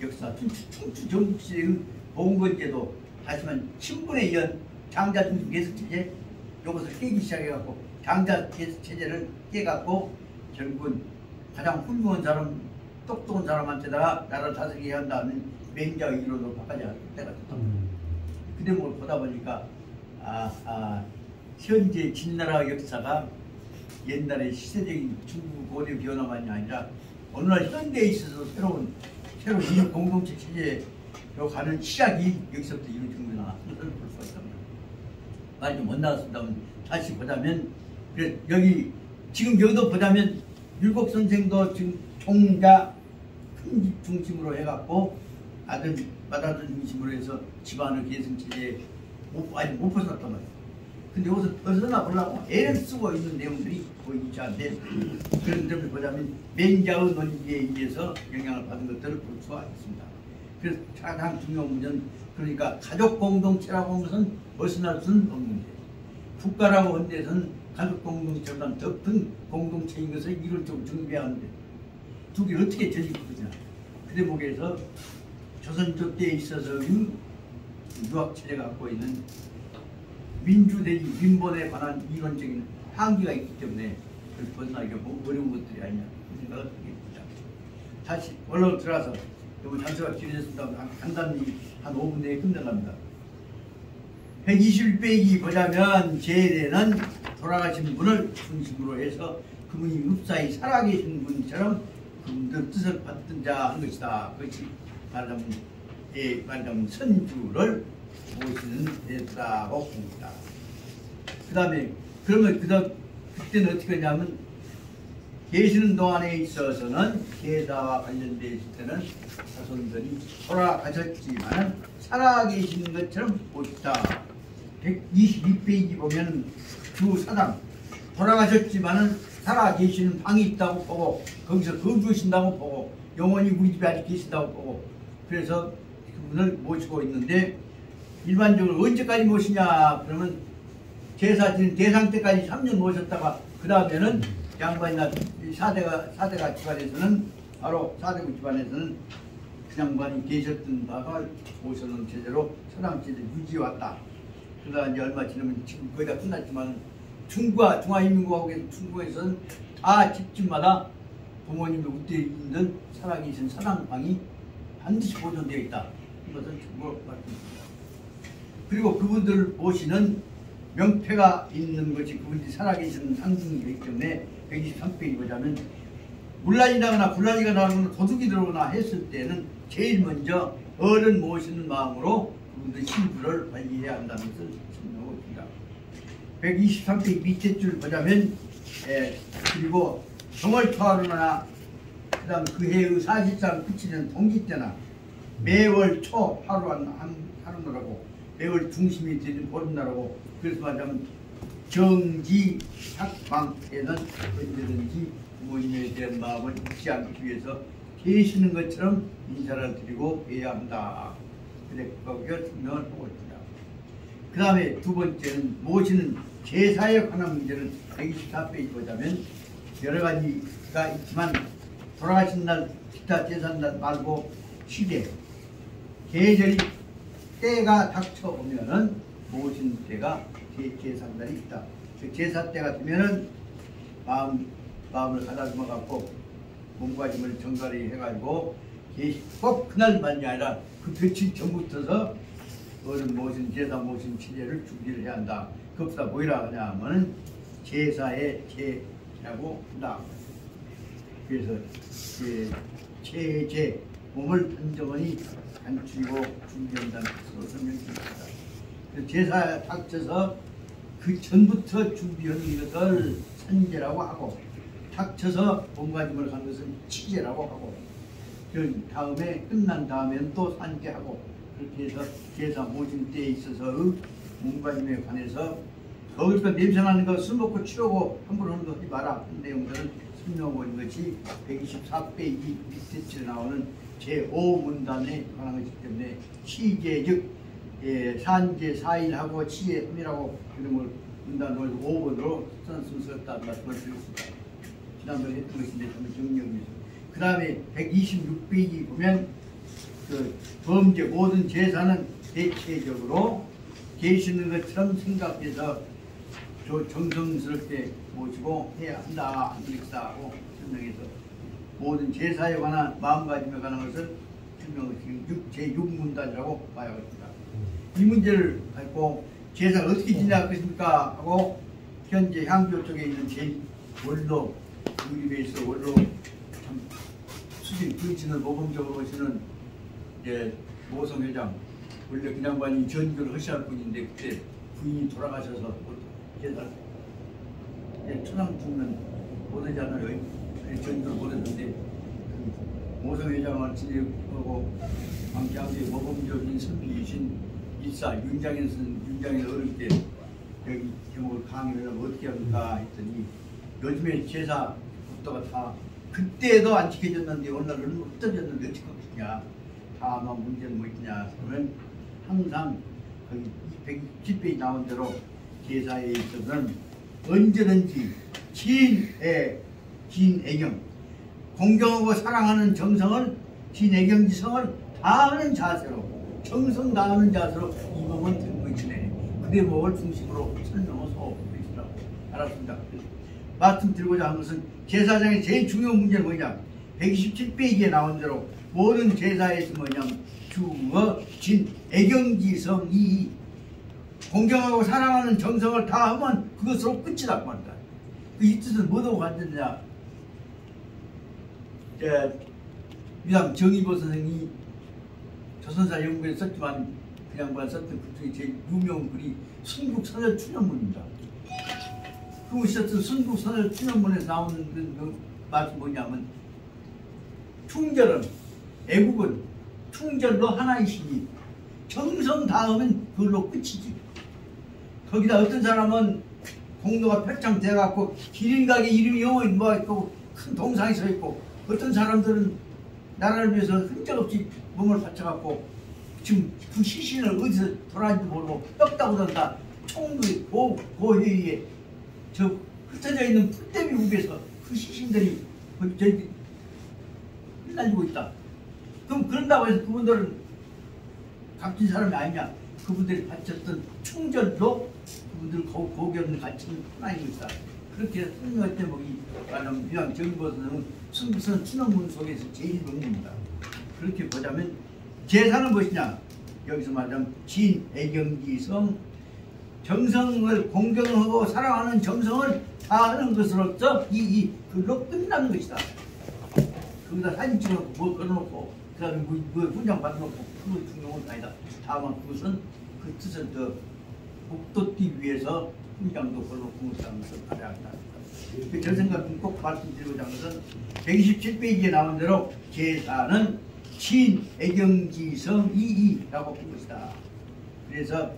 역사, 충추 전국시대의 봉건제도, 다시만 신분에 의한 장자 중심 계승체제 이것을 깨기 시작해갖고 장자 계승체제를 깨갖고 결국은 가장 훌륭한 사람, 똑똑한 사람한테다가 나라를 다스리게 한다는 맹자의 이론으로 바꿔야 할 때가 됐다. 그 대목을 보다 보니까 현재 진나라 역사가 옛날의 시대적인 중국 고대 변화만이 아니라 오늘날 현대에 있어서 새로운 인류 공동체 체제로 가는 시작이 여기서부터 이루어지는구나 그걸 볼 수가 있답니다. 많이 좀 못 나왔습니다만 다시 보자면 여기 지금 여기도 보자면 율곡 선생도 지금 종자 큰 집 중심으로 해갖고 마다들 중심으로 해서 집안의 계승체제에 아직 못 벗어났단 말이에요. 근데 여기서 벗어나 보려고 애를 쓰고 있는 내용들이 보이지 않는데 그런 점을 보자면 맹자의 논리에 의해서 영향을 받은 것들을 볼 수가 있습니다. 그래서 가장 중요한 문제는 그러니까 가족 공동체라고 하는 것은 벗어날 수는 없는 문제예요. 국가라고 하는 데서는 가족 공동체보다 더 큰 공동체인 것을 이론적으로 정비하는데 두 개를 어떻게 저질 것이냐. 그 대목에서 조선조 때에 있어서의 유학체제가 갖고 있는 민주대지 민본에 관한 이론적인 한계가 있기 때문에 그걸 벗어나기가 어려운 것들이 아니냐 그런 생각을 하게 됩니다. 다시 원로 들어가서 너무 단서가 길어졌습니다. 간단히 한 5분 내에 끝내갑니다. 121페이지 보자면 제례는 돌아가신 분을 중심으로 해서 그분이 흡사히 살아계신 분처럼 그분들 뜻을 받든 자 한 것이다. 그것이 말하자면 선주를 모시는 데라고 봅니다. 그 다음에 그러면 그때는 어떻게 하냐면 계시는 동안에 있어서는 계사와 관련되어 있을 때는 자손들이 돌아가셨지만 살아계신 것처럼 보시다. 122페이지 보면 주 사당 돌아가셨지만은 살아계시는 방이 있다고 보고 거기서 거주하신다고 보고 영원히 우리 집에 아직 계신다고 보고 그래서 그분을 모시고 있는데 일반적으로 언제까지 모시냐 그러면 제사 지는 대상 때까지 3년 모셨다가 그 다음에는 양반이나 사대가 집안에서는 바로 사대부 집안에서는 그 양반이 계셨던 바가 모셔놓은 제대로 사당제를 유지해왔다. 그러다 이제 얼마 지나면 지금 거의 다 끝났지만 중화인민공화국 중국에서는 다 집집마다 부모님의 우대에 있는 살아계신 사당방이 반드시 보존되어 있다. 이것을 참고로 말씀드립니다. 그리고 그분들을 모시는 명패가 있는 것이 그분들이 살아계시는 상징이기 때문에 123페이지 보자면 문란이 나거나 굴란이가 나거나 도둑이 들어오거나 했을 때는 제일 먼저 어른 모시는 마음으로 그분들의 신부를 관리해야 한다는 것을 설명하고 있습니다. 123페이지 밑에 줄 보자면 그리고 정월토하루나 그 다음 그 해의 사실상 그치는 동기 때나 매월 초 하루나라고 매월 중심이 되는 보름나라고 그래서 말하자면 정지 학방에는 언제든지 부모님에 대한 마음을 잊지 않기 위해서 계시는 것처럼 인사를 드리고 뵈야 한다. 그래 거기에 설명을 하고 있습니다. 그 다음에 두 번째는 모시는 제사에 관한 문제는 124페이지 보자면 여러 가지가 있지만 돌아가신 날 기타 제사날 말고 시대 계절이 때가 닥쳐오면은 모신 때가 제사날이 있다. 그 제사 때가 되면은 마음을 가다듬어 갖고 몸가짐을 정갈히 해가지고 꼭 그날만이 아니라 그 며칠 전부터서 어른 모신 제사 모신 치례를 준비를 해야 한다. 그것보다 뭐라 하냐 하면은 제사의 제라고 한다. 그래서 제제 몸을 단정히 감추고 준비한다는 것으로 설명드립니다. 제사에 닥쳐서 그 전부터 준비하는 것을 산제라고 하고 닥쳐서 몸가짐을 한 것은 치제라고 하고 그 다음에 끝난 다음에는 또 산제하고 그렇게 해서 제사 모신 때에 있어서 몸가짐에 관해서 거기서 냄새나는 거 술 먹고 취하고 함부로 하는 거 하지 마라 그 내용들은 설명하고 있는 것이 124페이지 밑에 나오는 제5문단에 관한 것이기 때문에 시제 즉 산제 4일하고 치제 3일하고 이런 걸 문단으로 5번으로 쓴 순서였다는 말씀을 드렸습니다. 지난번에 했던 것인데 좀 정리합니다. 그 다음에 126페이지 보면 그 범죄 모든 제사는 대체적으로 계시는 것처럼 생각해서 정성스럽게 모시고 해야 한다 하는 것이다고 설명해서 모든 제사에 관한 마음가짐에 관한 것을 설명을 지금 제6문단이라고 봐야겠습니다. 이 문제를 갖고 제사를 어떻게 지내겠습니까 하고 현재 향교 쪽에 있는 원로 우리 베이스 원로 참 수진 부인치는 모범적으로 오시는 모성 회장 원래 그 양반이 전교를 허시할 분인데 그때 부인이 돌아가셔서 제사를 천황 죽는 못하잖아요. 전교를 못했는데 모성 회장을 지내고 함께하게 모범적인 선비이신 일사 윤장에는 어릴 때 여기 제목을 강의를 하면 어떻게 합니까 했더니 요즘에 제사 국도가 다 그때도 안 지켜졌는데 오늘은 없어졌는데 어떻게 하겠냐 다만 문제는 뭐 있냐 그러면 항상 거기 110페이지 나온 대로 제사에 있어서는 언제든지 진애경 공경하고 사랑하는 정성을 진애경지성을 다하는 자세로 정성 다하는 자세로 이 몸은 된 것이네. 그 대목을 중심으로 설명을 하고 있으라고 알았습니다. 말씀드리고자 하는 것은 제사장의 제일 중요한 문제는 뭐냐? 127페이지에 나온 대로 모든 제사에서 뭐냐? 주어 진 애경지성 이 공경하고 사랑하는 정성을 다하면 그것으로 끝이라고 한다. 이 뜻은 뭐라고 하느냐? 유당 정의보 선생이 조선사 연구에 썼지만 그 양반 썼던 그 중에 제일 유명한 글이 순국선열 추념문입니다. 그 썼던 순국선열 추념문에서 나오는 그 말이 뭐냐면 충절은 애국은 충절로 하나이시니 정성 다음은 그걸로 끝이지. 거기다 어떤 사람은 공로가 팽창돼갖고 기린각에 이름이 영어에 뭐있고 큰 동상이 서있고 어떤 사람들은 나라를 위해서 흔적없이 몸을 바쳐갖고 지금 그 시신을 어디서 돌아가는지 모르고 떴다고 그런다. 총도 고회의에 저 흩어져 있는 풀대비 위에서 그 시신들이 저기 흩날리고 있다. 그럼 그런다고 해서 그분들은 값진 사람이 아니냐. 그분들이 바쳤던 충절도 그분들 고견을 갖춘 하나인 것이다. 그렇게 설명할 대목이 말하면 유양 정보서는 순국선 추념문 속에서 제일 명문입니다. 그렇게 보자면 제사는 무엇이냐? 여기서 말하자면 진, 애경지성, 정성을 공경하고 사랑하는 정성을 다하는 것으로서 이 글로 끝나는 것이다. 거기다 사진 찍어놓고 뭐 걸어놓고 그 다음에 뭐 훈장 받아놓고 그거 중요한 건 아니다. 다만 그것은 그 뜻을 더 복돋기 위해서 훈장도 걸어놓고 그런 것을 알아야 한다. 저 생각은 꼭 말씀드리고자 하는 것은 127페이지에 나온 대로 제사는 진, 애경지성, 이이라고 본 것이다. 그래서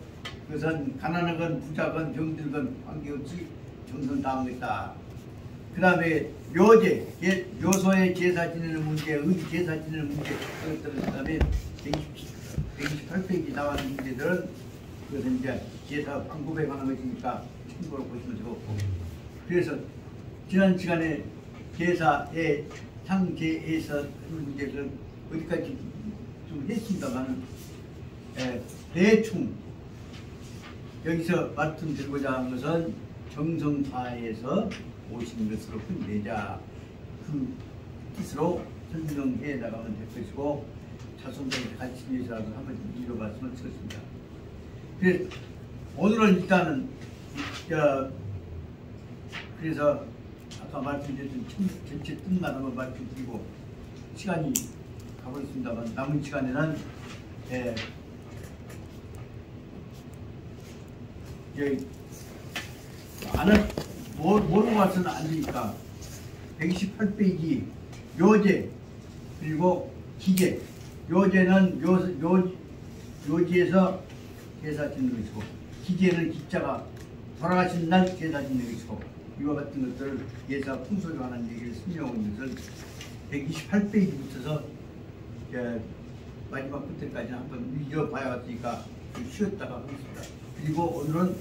그것은 가난하건 부자건 병들건 관계없이 정성 다한 것이다. 그 다음에 묘제, 묘소의 제사 지내는 문제, 의 제사 지내는 문제, 그것들은 그 다음에 128페이지 나왔는 문제들은 그것은 이제 제사 방법에 관한 것이니까 참고로 보시면 되고. 그래서 지난 시간에 제사의 상제에서 하는 문제를 어디까지 좀 했습니다만 대충 여기서 말씀드리고자 하는 것은 정성사에서 오신 것으로 끝내자 그 뜻으로 설명해 나가면 될 것이고 자손들의 가르치기 위해서라도 한번 읽어봤으면 좋겠습니다. 그래서 오늘은 일단은 그래서 아까 말씀드렸던 전체 뜻만 한번 말씀드리고 시간이 가고 있습니다만 남은 시간에는 안을 모르고 와서는 안 되니까 128페이지 묘제 그리고 기제. 묘제는 묘지에서 제사 짓는 것이고 기제는 기자가 돌아가신 날 제사 짓는 것이고 이와 같은 것들을 예사 풍속에 관한 얘기를 설명하는 것을 128페이지부터서 마지막 끝에까지 한번 읽어봐야겠으니까 쉬었다가 하겠습니다. 그리고 오늘은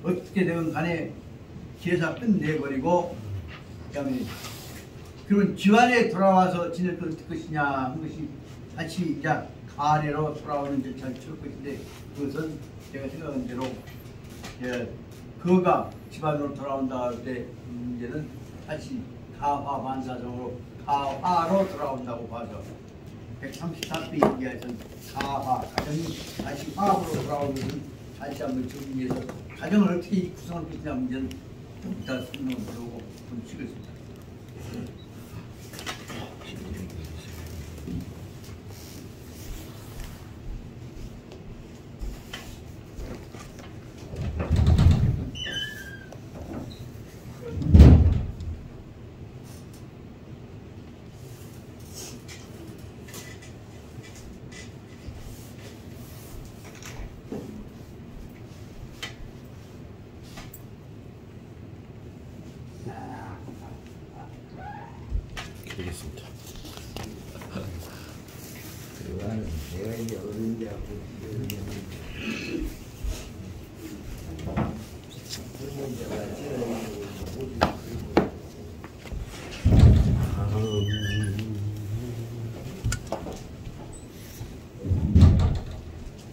어떻게 되건 간에 제사 끝내버리고 그다음에 그러면 집안에 돌아와서 지낼 걸 어떨 것이냐 하는 것이 다시 이제 가래로 돌아오는 절차를 치를 것인데 그것은 제가 생각한 대로 그가 집안으로 돌아온다 할 때 문제는 다시 가화 반사적으로 가화로 돌아온다고 봐서 134페이지에서는 가화 가정이 다시 화합으로 돌아오는 것은 다시 한번 정리해서 가정을 어떻게 구성할 것이냐 문제는 좀 이따 설명을 들어보고 좀 쉬겠습니다. 되겠습니다. 그거는 내가 이제 어른이라고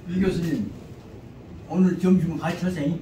이 교수님 오늘 점심은 같이 하세요?